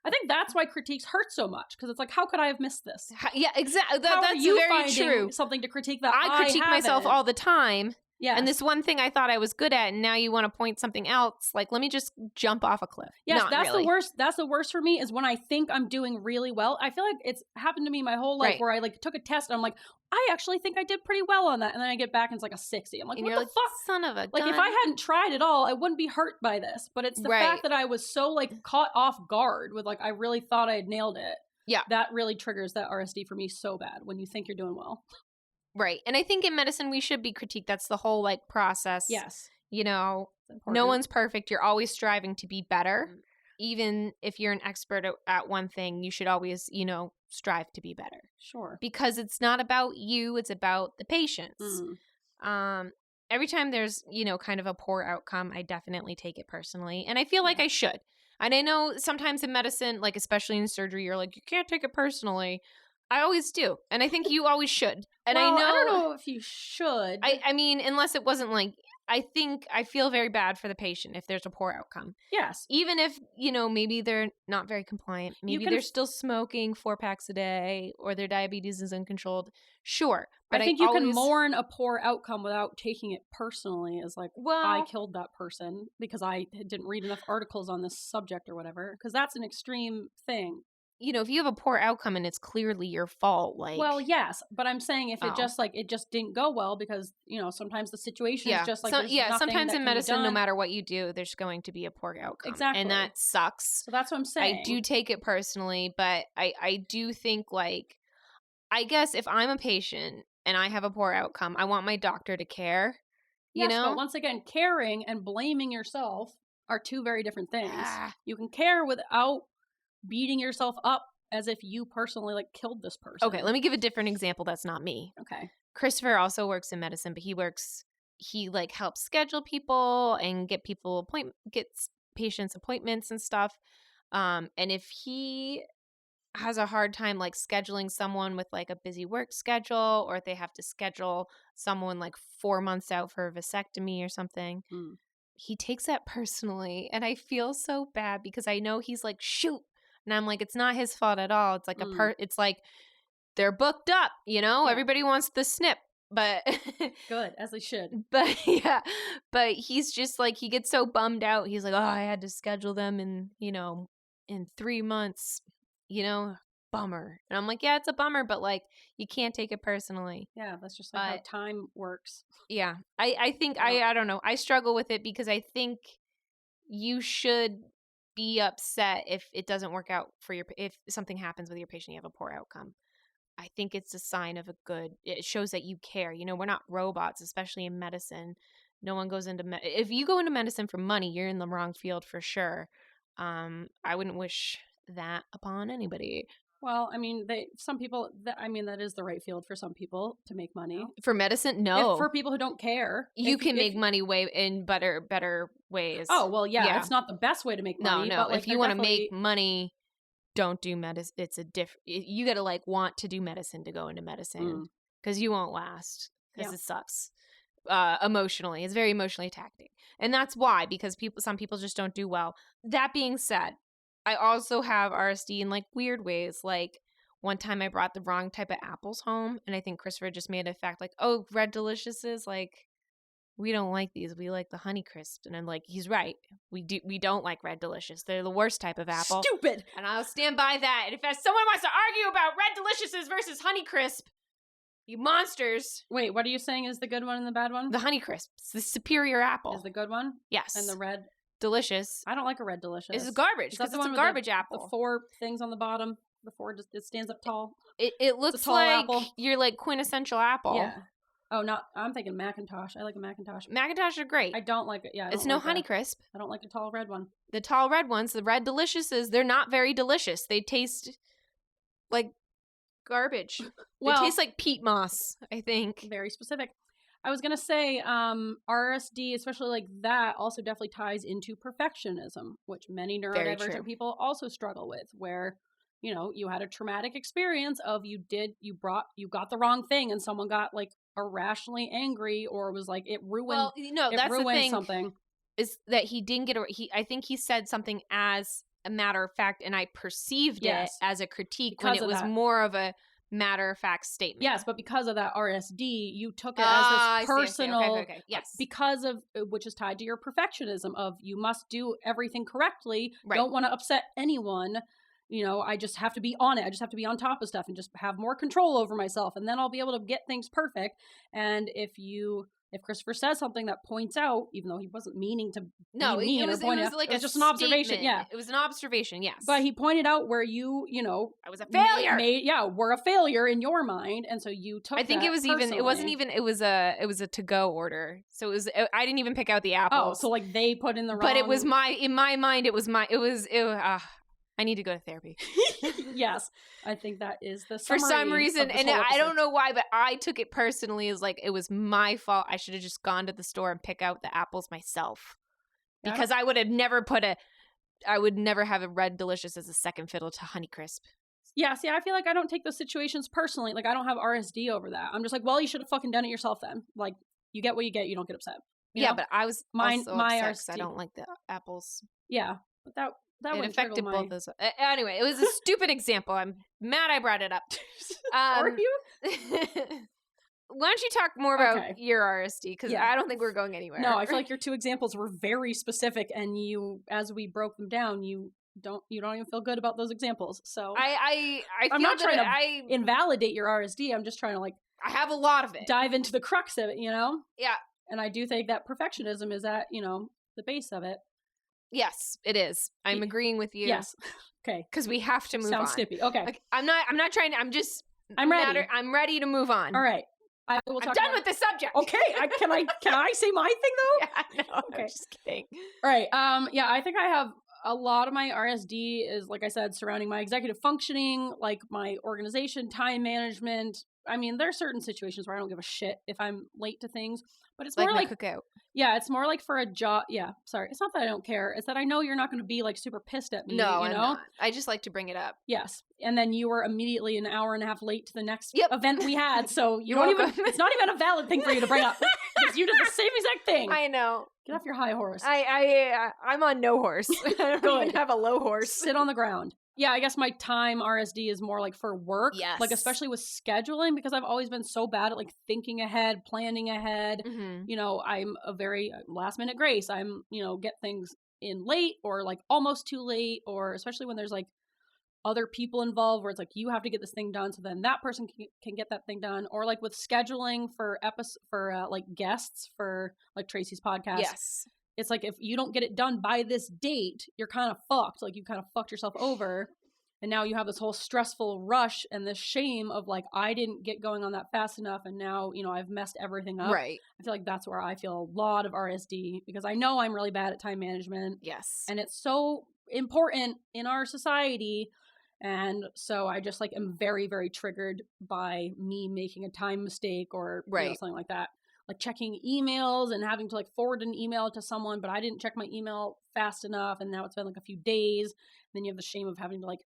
think that's why critiques hurt so much because it's like, how could I have missed this? Yeah, exactly. That's you very true. Something to critique that I critique myself all the time. Yeah. And this one thing I thought I was good at, and now you want to point something else. Like, let me just jump off a cliff. Yes, Not that's really. the worst. That's the worst for me is when I think I'm doing really well. I feel like it's happened to me my whole life where I like took a test and I'm like, I actually think I did pretty well on that. And then I get back and it's like a 60. I'm like, and what you're the like, fuck? Son of a gun. Like if I hadn't tried at all, I wouldn't be hurt by this. But it's the fact that I was so like caught off guard with like, I really thought I had nailed it. Yeah. That really triggers that RSD for me so bad when you think you're doing well. Right. And I think in medicine, we should be critiqued. That's the whole like process. Yes. You know, no one's perfect. You're always striving to be better. Even if you're an expert at one thing, you should always, strive to be better. Sure. Because it's not about you. It's about the patients. Every time there's, kind of a poor outcome, I definitely take it personally. And I feel like I should. And I know sometimes in medicine, like especially in surgery, you're like, you can't take it personally. I always do. And I think you always should. And well, I don't know if you should. I mean, unless it wasn't like, I feel very bad for the patient if there's a poor outcome. Yes. Even if, maybe they're not very compliant. Maybe they're still smoking 4 packs a day or their diabetes is uncontrolled. Sure. But I think you can mourn a poor outcome without taking it personally as like, I killed that person because I didn't read enough articles on this subject or whatever. Because that's an extreme thing. If you have a poor outcome and it's clearly your fault, like... Well, yes, but I'm saying if it just didn't go well because, sometimes the situation is just like... sometimes in medicine, no matter what you do, there's going to be a poor outcome. Exactly. And that sucks. So that's what I'm saying. I do take it personally, but I do think, like, I guess if I'm a patient and I have a poor outcome, I want my doctor to care, you know? But once again, caring and blaming yourself are two very different things. You can care without beating yourself up as if you personally like killed this person. Okay, let me give a different example that's not me. Okay. Christopher also works in medicine, but he like helps schedule people and gets patients appointments and stuff. And if he has a hard time like scheduling someone with like a busy work schedule, or if they have to schedule someone like 4 months out for a vasectomy or something, he takes that personally. And I feel so bad because I know he's like, shoot. And I'm like, it's not his fault at all. It's like it's like they're booked up, everybody wants the snip, but good, as they should. But but he's just like, he gets so bummed out. He's like, oh, I had to schedule them in 3 months, bummer. And I'm like, yeah, it's a bummer, but like, you can't take it personally. Yeah. That's just like how time works. Yeah. I think, I don't know. I struggle with it because I think you should be upset if it doesn't work out if something happens with your patient, you have a poor outcome. I think it's a sign of it shows that you care. We're not robots, especially in medicine. No one goes into if you go into medicine for money, you're in the wrong field for sure. I wouldn't wish that upon anybody. Well, I mean, some people, that is the right field for some people to make money. For medicine, no. For people who don't care. You can make money in better ways. Oh, well, yeah. It's not the best way to make money. No. But, like, if you want to make money, don't do medicine. It's you got to like want to do medicine to go into medicine because you won't last because it sucks emotionally. It's very emotionally taxing. And that's why, because some people just don't do well. That being said, I also have RSD in like weird ways. Like one time I brought the wrong type of apples home, and I think Christopher just made a fact like, oh, Red Deliciouses, like we don't like these. We like the Honey Crisp. And I'm like, he's right. We don't like Red Delicious. They're the worst type of apple. Stupid. And I'll stand by that. And if someone wants to argue about Red Deliciouses versus Honey Crisp, you monsters. Wait, what are you saying is the good one and the bad one? The Honey Crisp. It's the superior apple. Is the good one? Yes. And the red delicious. I don't like a red delicious. It's garbage Is that because the it's one a with garbage the apple. 4 things on the bottom. It stands up tall. It looks tall like apple. your like quintessential apple. Yeah. Oh, I'm thinking Macintosh. I like a Macintosh. Macintosh are great. I don't like it. Yeah, It's no Honeycrisp. I don't like the tall red one. The tall red ones, the red deliciouses, they're not very delicious. They taste like garbage. Well, they taste like peat moss, I think. Very specific. I was gonna say, RSD, especially like that, also definitely ties into perfectionism, which many neurodivergent people also struggle with, where you had a traumatic experience of you got the wrong thing and someone got like irrationally angry or was like it ruined. Well, that's the thing. Something is that he didn't get I think he said something as a matter of fact, and I perceived it as a critique because when it was more of a matter of fact statement. Yes, but because of that RSD, you took it as this personal. Okay. Yes, because of which is tied to your perfectionism of you must do everything correctly. Right. Don't want to upset anyone. I just have to be on it. I just have to be on top of stuff and just have more control over myself, and then I'll be able to get things perfect. And if Christopher says something that points out, even though he wasn't meaning to be mean or point out, it was just an observation. Statement. Yeah, it was an observation. Yes, but he pointed out where I was a failure. We're a failure in your mind, and so you took. I think it was personally. It wasn't even. It was a to-go order. So it was. I didn't even pick out the apples. Oh, so like they put in the wrong. But it was in my mind. It was my. It was. I need to go to therapy. Yes, I think that is the for some reason, and I don't know why, but I took it personally as like it was my fault. I should have just gone to the store and pick out the apples myself, because I would have never I would never have a red delicious as a second fiddle to Honeycrisp. Yeah, see, I feel like I don't take those situations personally. Like I don't have RSD over that. I'm just like, well, you should have fucking done it yourself then. Like you get what you get. You don't get upset. You know? But I was my RSD. I don't like the apples. Yeah, but that it affected both those. Anyway, it was a stupid example. I'm mad I brought it up. Are you? Why don't you talk more about your RSD? Because I don't think we're going anywhere. No, I feel like your 2 examples were very specific, and as we broke them down, you don't even feel good about those examples. So I'm not trying to invalidate your RSD. I'm just trying to I have a lot of it. Dive into the crux of it, Yeah. And I do think that perfectionism is at the base of it. Yes, it is. I'm agreeing with you. Yes. Okay. Because we have to move on. Sounds snippy. Okay. I'm not trying to. I'm ready. I'm ready to move on. All right. I'm done with the subject. Okay. Can I say my thing though? Yeah, no, okay. I'm just kidding. All right. I think I have a lot of my RSD is, like I said, surrounding my executive functioning, like my organization, time management. I mean, there are certain situations where I don't give a shit if I'm late to things, but it's more like cookout. Yeah, it's more like for a job. Yeah, sorry. It's not that I don't care. It's that I know you're not going to be like super pissed at me. No, I'm not. I just like to bring it up. Yes. And then you were immediately an hour and a half late to the next event we had. So you don't even, it's not even a valid thing for you to bring up. Because you did the same exact thing. I know. Get off your high horse. I'm on no horse. I don't even have a low horse. Sit on the ground. Yeah, I guess my time RSD is more like for work. Yes. Like especially with scheduling, because I've always been so bad at like thinking ahead, planning ahead. Mm-hmm. I'm a very last minute grace. I'm, get things in late or like almost too late, or especially when there's like other people involved where it's like you have to get this thing done so then that person can get that thing done, or like with scheduling for like guests for like Tracy's podcast. Yes. It's like if you don't get it done by this date, you're kind of fucked. Like you kind of fucked yourself over. And now you have this whole stressful rush and this shame of like, I didn't get going on that fast enough. And now, I've messed everything up. Right. I feel like that's where I feel a lot of RSD because I know I'm really bad at time management. Yes. And it's so important in our society. And so I just like am very, very triggered by me making a time mistake or something like that. Like checking emails and having to like forward an email to someone, but I didn't check my email fast enough. And now it's been like a few days. And then you have the shame of having to like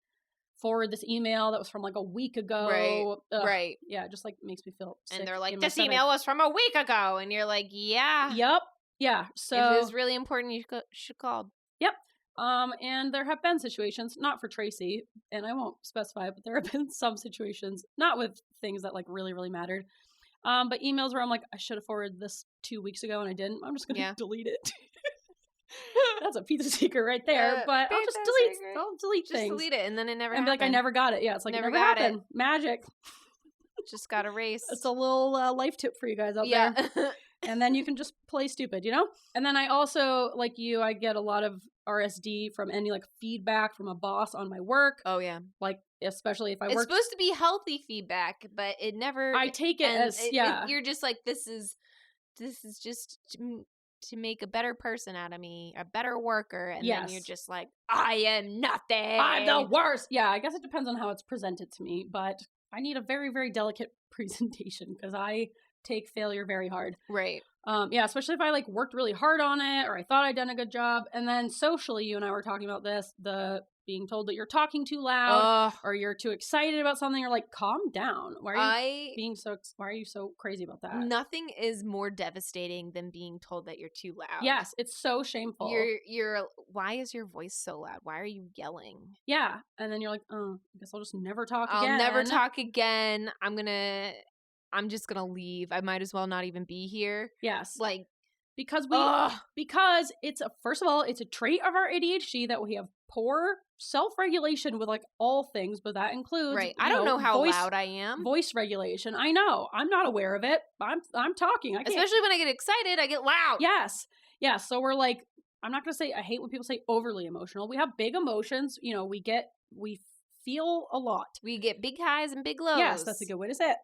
forward this email that was from like a week ago. Right. Right. Yeah. It just like makes me feel sick. And they're like, this email was from a week ago. And you're like, yeah. Yep. Yeah. So if it was really important, you should call. Yep. And there have been situations, not for Tracy, and I won't specify, but there have been some situations, not with things that like really, really mattered. But emails where I'm like, I should have forwarded this 2 weeks ago and I didn't. I'm just going to delete it. That's a pizza secret right there. But I'll just delete things. Just delete it and then it never happened. And be like, I never got it. Yeah, it's like, never happened. Magic. Just got erased. It's a little life tip for you guys out there. And then you can just play stupid, you know? And then I also, like you, I get a lot of RSD from any like feedback from a boss on my work. Oh, yeah. Like, especially if I It's work. supposed to be healthy feedback, but it never. I take it as, you're just like, this is just to make a better person out of me, a better worker. And then you're just like, I am nothing. I'm the worst. Yeah, I guess it depends on how it's presented to me, but I need a very, very delicate presentation because I take failure very hard. Right. Yeah, especially if I like worked really hard on it or I thought I'd done a good job. And then socially, you and I were talking about this, the being told that you're talking too loud or you're too excited about something. You're like, calm down. Why are you so crazy about that? Nothing is more devastating than being told that you're too loud. Yes, it's so shameful. Why is your voice so loud? Why are you yelling? Yeah. And then you're like, oh, I guess I'll just never talk again. I'll never talk again. I'm just gonna leave. I might as well not even be here. Yes. Like, because it's first of all, it's a trait of our ADHD that we have poor self-regulation with like all things, but that includes I don't know how loud I am. Voice regulation. I know. I'm not aware of it. I'm talking. Especially when I get excited, I get loud. Yes. Yeah. So we're like, I'm not gonna say I hate when people say overly emotional. We have big emotions. You know, we feel a lot. We get big highs and big lows. Yes, that's a good way to say it.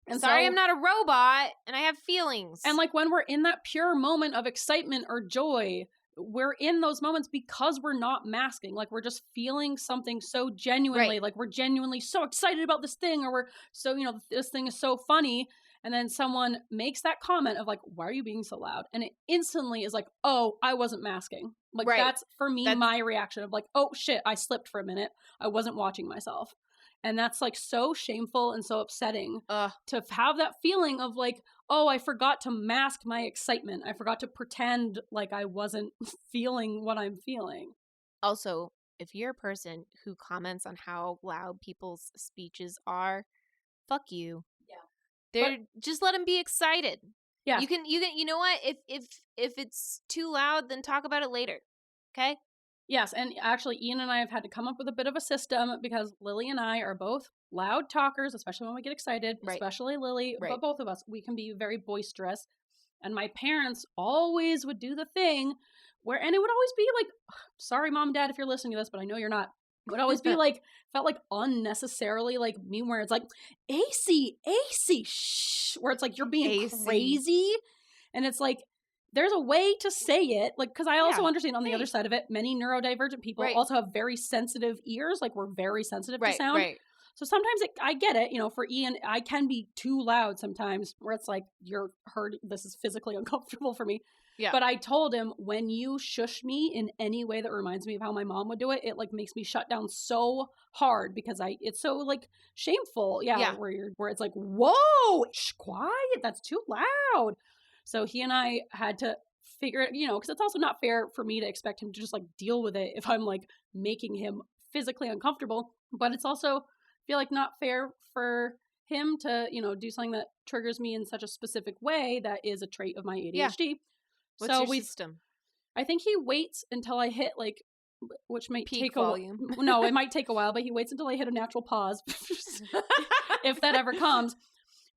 And sorry, I'm not a robot and I have feelings. And like when we're in that pure moment of excitement or joy, we're in those moments because we're not masking. Like we're just feeling something so genuinely, like we're genuinely so excited about this thing, or we're so, this thing is so funny. And then someone makes that comment of like, why are you being so loud? And it instantly is like, oh, I wasn't masking. Like that's for me, my reaction of like, oh shit, I slipped for a minute. I wasn't watching myself. And that's like so shameful and so upsetting to have that feeling of like, oh, I forgot to mask my excitement. I forgot to pretend like I wasn't feeling what I'm feeling. Also, if you're a person who comments on how loud people's speeches are, fuck you. Yeah. Just let them be excited. Yeah. You can, you know what? If it's too loud, then talk about it later. Okay? Yes, and actually Ian and I have had to come up with a bit of a system because Lily and I are both loud talkers, especially when we get excited, especially Lily, but both of us, we can be very boisterous. And my parents always would do the thing and it would always be like, sorry, Mom and Dad, if you're listening to this, but I know you're not. It would always be like, felt like unnecessarily like me where it's like, AC, shh, where it's like, you're being crazy. And it's like, there's a way to say it, like, because I also understand on the other side of it, many neurodivergent people also have very sensitive ears, like we're very sensitive to sound. Right. So sometimes I get it, for Ian, I can be too loud sometimes where it's like, you're heard, this is physically uncomfortable for me. Yeah. But I told him, when you shush me in any way that reminds me of how my mom would do it, it like makes me shut down so hard because it's so like shameful. Yeah. Where it's like, whoa, quiet, that's too loud. So he and I had to figure it, because it's also not fair for me to expect him to just like deal with it if I'm like making him physically uncomfortable. But it's also, I feel like, not fair for him to, do something that triggers me in such a specific way that is a trait of my ADHD. Yeah. What's your system? I think he waits until I hit like, which might peak take volume. No, it might take a while, but he waits until I hit a natural pause, if that ever comes.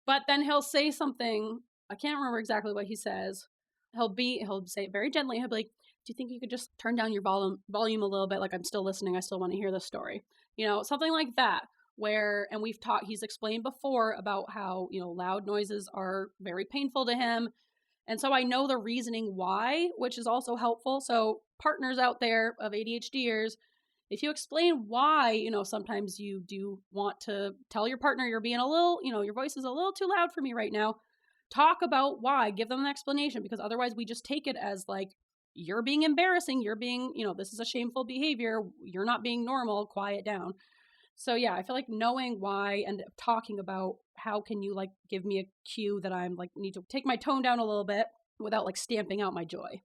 But then he'll say something. I can't remember exactly what he says. He'll say it very gently. He'll be like, do you think you could just turn down your volume a little bit? Like, I'm still listening. I still want to hear this story. Something like that and he's explained before about how, loud noises are very painful to him. And so I know the reasoning why, which is also helpful. So partners out there of ADHDers, if you explain why, sometimes you do want to tell your partner you're being a little, your voice is a little too loud for me right now. Talk about why, give them an explanation, because otherwise we just take it as like, you're being embarrassing, you're being, this is a shameful behavior, you're not being normal, quiet down. So yeah, I feel like knowing why and talking about how can you like give me a cue that I'm like need to take my tone down a little bit without like stamping out my joy.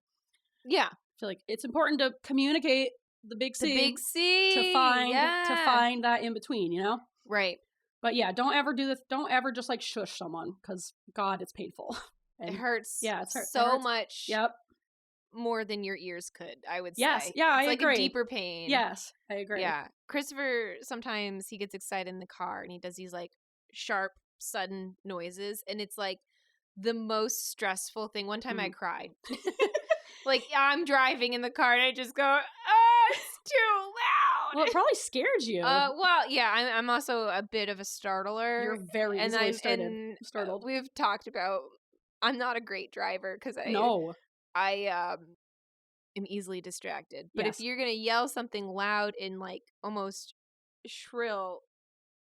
Yeah. I feel like it's important to communicate the big C to find that in between, Right. But yeah, don't ever do this. Don't ever just like shush someone because God, it's painful. And it hurts. Yeah, it hurts much. Yep. More than your ears could, I would say. Yes. Yeah, I agree. It's like a deeper pain. Yes, I agree. Yeah. Christopher, sometimes he gets excited in the car and he does these like sharp, sudden noises. And it's like the most stressful thing. One time I cried. Like, I'm driving in the car and I just go, it's too loud. Well, it probably scared you. Well, yeah, I'm also a bit of a startler. You're very easily startled. We've talked about I'm not a great driver because I am easily distracted. But if you're gonna yell something loud and like almost shrill,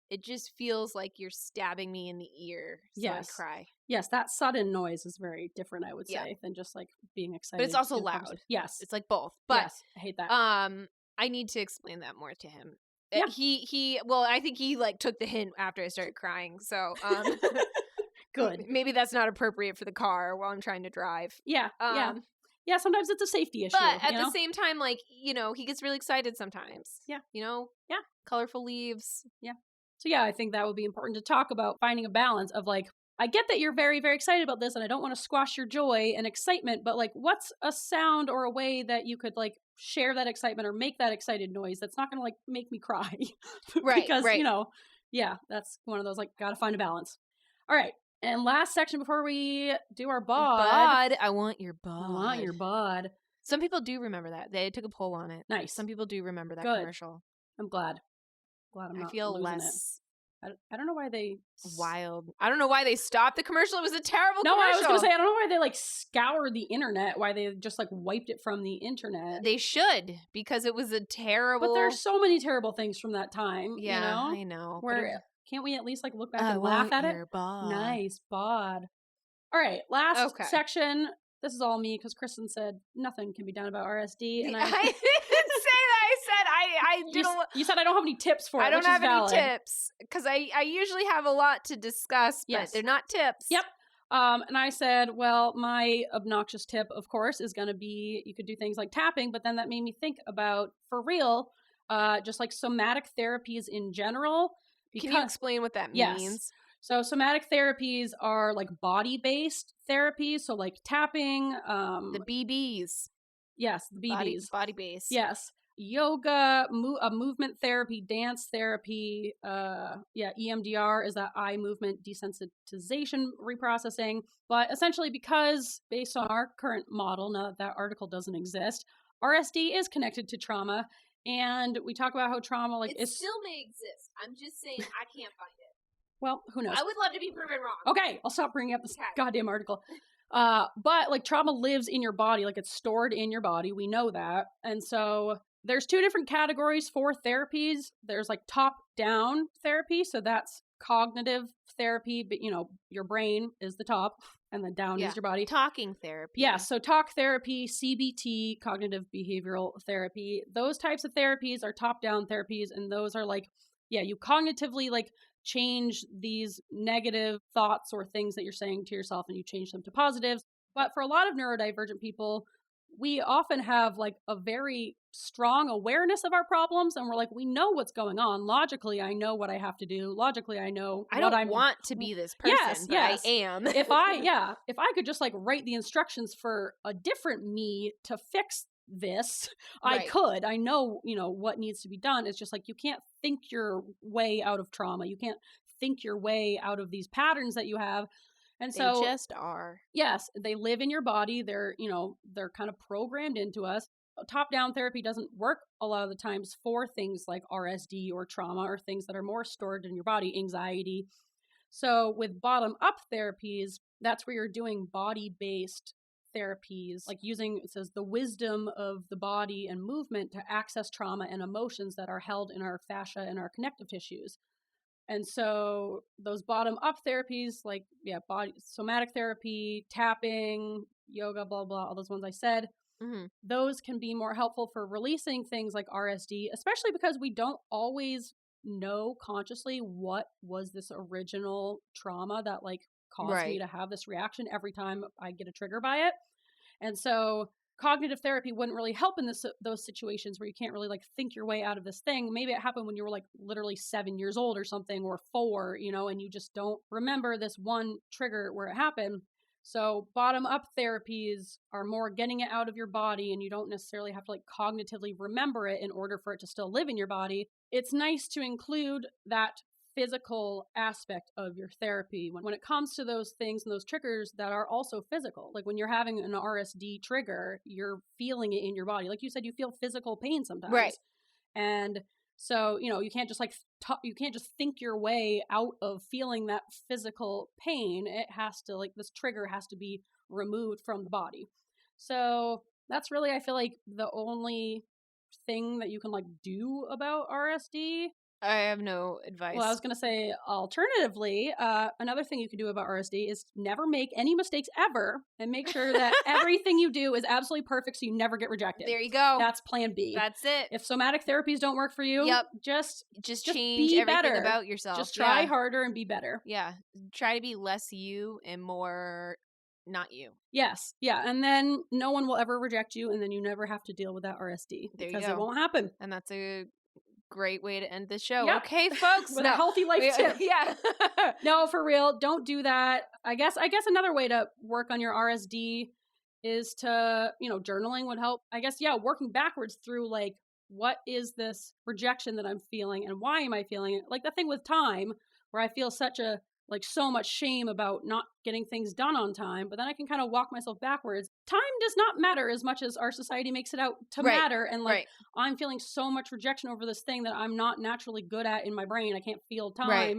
it just feels like you're stabbing me in the ear. So I cry. Yes, that sudden noise is very different, I would say, than just like being excited. But it's also loud. Yes. It's like both. But yes, I hate that. I need to explain that more to him. Yeah. I think he like took the hint after I started crying. So good. Maybe that's not appropriate for the car while I'm trying to drive. Yeah. Yeah, sometimes it's a safety issue. But at the same time, like, he gets really excited sometimes. Yeah. Yeah. Colorful leaves. Yeah. So yeah, I think that would be important to talk about, finding a balance of like, I get that you're very, very excited about this and I don't want to squash your joy and excitement, but like, what's a sound or a way that you could like share that excitement or make that excited noise that's not going to like make me cry? Right. Because, that's one of those, like, got to find a balance. All right. And last section before we do our bod. I want your bod. I want your bod. Some people do remember that. They took a poll on it. Nice. Some people do remember that commercial. I'm glad. I'm not I feel losing less I don't know why they wild. I don't know why they stopped the commercial. It was a terrible commercial. commercial. I was going to say, I don't know why they like scoured the internet, why they just like wiped it from the internet. They should, because it was a terrible. But there's so many terrible things from that time. Yeah, I know. Where can't we at least like look back and laugh at it? Bod. Nice bod. All right, last section. This is all me because Kristen said nothing can be done about RSD, and I didn't say that. I said I didn't. You said I don't have any tips for it. I don't have any tips because I usually have a lot to discuss, but they're not tips. Yep. And I said, well, my obnoxious tip, of course, is going to be you could do things like tapping, but then that made me think about, for real, just like somatic therapies in general. Can you explain what that means? So somatic therapies are like body-based therapies. So like tapping. The BBs. Yes, the BBs. Body-based. Yes. Yoga, movement therapy, dance therapy. EMDR is that eye movement desensitization reprocessing. But essentially, because based on our current model, now that article doesn't exist, RSD is connected to trauma. And we talk about how trauma it still may exist. I'm just saying I can't find it. Well, who knows? I would love to be proven wrong. Okay, I'll stop bringing up this goddamn article. But like trauma lives in your body, like it's stored in your body. We know that. And so there's two different categories for therapies. There's like top-down therapy. So that's cognitive therapy, but your brain is the top and then down is your body. Talking therapy. Yeah, so talk therapy, CBT, cognitive behavioral therapy. Those types of therapies are top-down therapies, and those are like, you cognitively like change these negative thoughts or things that you're saying to yourself and you change them to positives. But for a lot of neurodivergent people, we often have like a very strong awareness of our problems, and we're like, we know what's going on. Logically, I know what I have to do. Logically, I know I don't want to be this person, but I am. if I could just like write the instructions for a different me to fix this, I could. I know, what needs to be done. It's just like you can't think your way out of trauma. You can't think your way out of these patterns that you have. And so they just are. Yes, they live in your body. They're kind of programmed into us. Top-down therapy doesn't work a lot of the times for things like RSD or trauma or things that are more stored in your body, anxiety. So with bottom-up therapies, that's where you're doing body-based therapies, like using, it says, the wisdom of the body and movement to access trauma and emotions that are held in our fascia and our connective tissues. And so those bottom-up therapies, like, body somatic therapy, tapping, yoga, blah, blah, all those ones I said, those can be more helpful for releasing things like RSD, especially because we don't always know consciously what was this original trauma that like caused me to have this reaction every time I get a trigger by it. And so cognitive therapy wouldn't really help in those situations where you can't really like think your way out of this thing. Maybe it happened when you were like literally 7 years old or something, or 4, and you just don't remember this one trigger where it happened. So bottom-up therapies are more getting it out of your body, and you don't necessarily have to like cognitively remember it in order for it to still live in your body. It's nice to include that physical aspect of your therapy when it comes to those things and those triggers that are also physical. Like when you're having an RSD trigger, you're feeling it in your body. Like you said, you feel physical pain sometimes. Right. And so, you can't just you can't just think your way out of feeling that physical pain. It has to, this trigger has to be removed from the body. So that's really, I feel like, the only thing that you can do about RSD. I have no advice. Well, I was going to say, alternatively, another thing you can do about RSD is never make any mistakes ever, and make sure that everything you do is absolutely perfect so you never get rejected. There you go. That's plan B. That's it. If somatic therapies don't work for you, just change be everything better about yourself. Just try harder and be better. Yeah. Try to be less you and more not you. Yes. Yeah. And then no one will ever reject you, and then you never have to deal with that RSD. There you because go. it won't happen. And that's a great way to end the show. Yep. Okay, folks. With a healthy life tip. Yeah. No, for real. Don't do that. I guess another way to work on your RSD is to, journaling would help. I guess, working backwards through what is this rejection that I'm feeling and why am I feeling it? Like the thing with time where I feel so much shame about not getting things done on time, but then I can kind of walk myself backwards. Time does not matter as much as our society makes it out to matter. And I'm feeling so much rejection over this thing that I'm not naturally good at in my brain. I can't feel time. Right.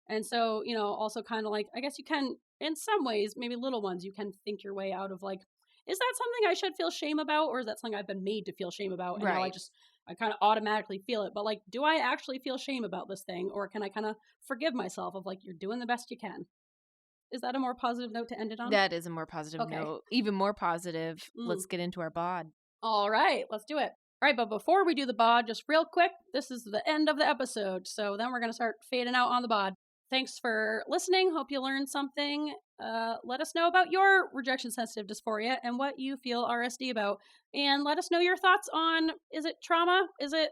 And so, also kind of I guess you can, in some ways, maybe little ones, you can think your way out of is that something I should feel shame about? Or is that something I've been made to feel shame about? And now I kind of automatically feel it. But do I actually feel shame about this thing? Or can I kind of forgive myself of you're doing the best you can? Is that a more positive note to end it on? That is a more positive note. Even more positive. Let's get into our bod. All right, let's do it. All right, but before we do the bod, just real quick, this is the end of the episode. So then we're going to start fading out on the bod. Thanks for listening. Hope you learned something. Let us know about your rejection-sensitive dysphoria and what you feel RSD about. And let us know your thoughts on, is it trauma? Is it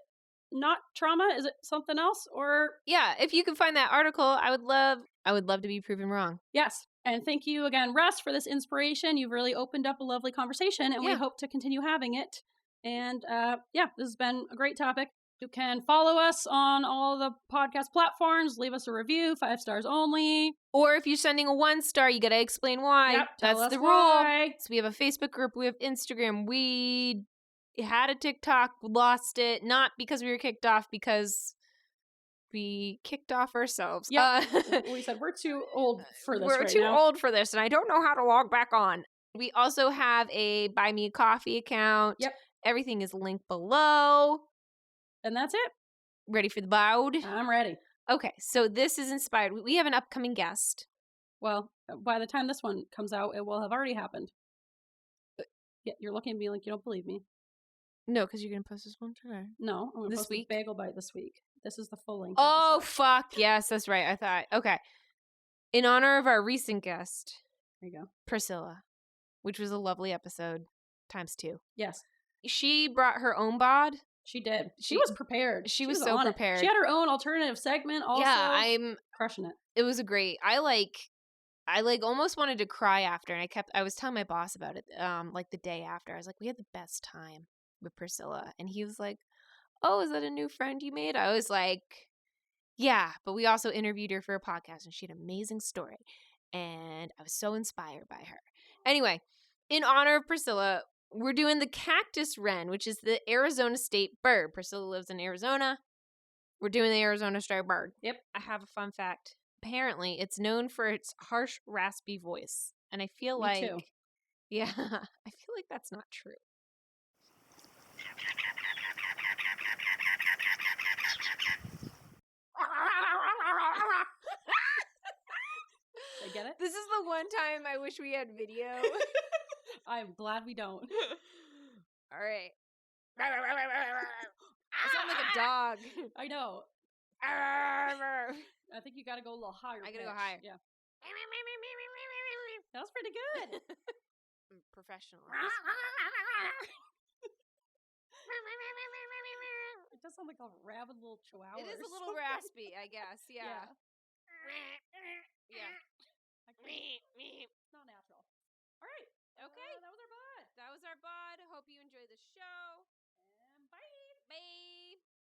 not trauma? Is it something else? Or if you can find that article, I would love to be proven wrong. Yes. And thank you again, Russ, for this inspiration. You've really opened up a lovely conversation, and we hope to continue having it. And this has been a great topic. You can follow us on all the podcast platforms. Leave us a review, 5 stars only. Or if you're sending a 1 star, you got to explain why. Yep, that's the rule. Why. So we have a Facebook group. We have Instagram. We had a TikTok, lost it. Not because we were kicked off, because we kicked off ourselves. Yeah, we said we're too old for this. We're too old for this, and I don't know how to log back on. We also have a Buy Me a Coffee account. Yep. Everything is linked below. And that's it. Ready for the bod? I'm ready. Okay, so this is inspired. We have an upcoming guest. Well, by the time this one comes out, it will have already happened. Yeah, you're looking at me like you don't believe me. No, because you're going to post this one today. No, I'm going to post week? the bagel bite this week. This is the full length. Oh, episode. fuck. Yes, that's right. I thought. Okay. In honor of our recent guest. There you go. Priscilla, which was a lovely episode, ×2. Yes. She brought her own bod. She did. She was prepared. She was so prepared. She had her own alternative segment also. Yeah, I'm crushing it. It was a great. I almost wanted to cry after, and I was telling my boss about it the day after. I was like, we had the best time with Priscilla. And he was like, oh, is that a new friend you made? I was like, yeah, but we also interviewed her for a podcast, and she had an amazing story. And I was so inspired by her. Anyway, in honor of Priscilla, we're doing the cactus wren, which is the Arizona state bird. Priscilla lives in Arizona. We're doing the Arizona state bird. Yep. I have a fun fact. Apparently, it's known for its harsh, raspy voice. And I feel Me too. Yeah, I feel like that's not true. I get it? This is the one time I wish we had video. I'm glad we don't. All right. I sound like a dog. I know. I think you got to go a little higher. I got to go higher. Yeah. That was pretty good. I'm professional. It does sound like a rabid little chihuahua. It is a little raspy, I guess. Yeah. Yeah. It's not natural. All right. Okay. That was our bod. That was our bod. Hope you enjoyed the show.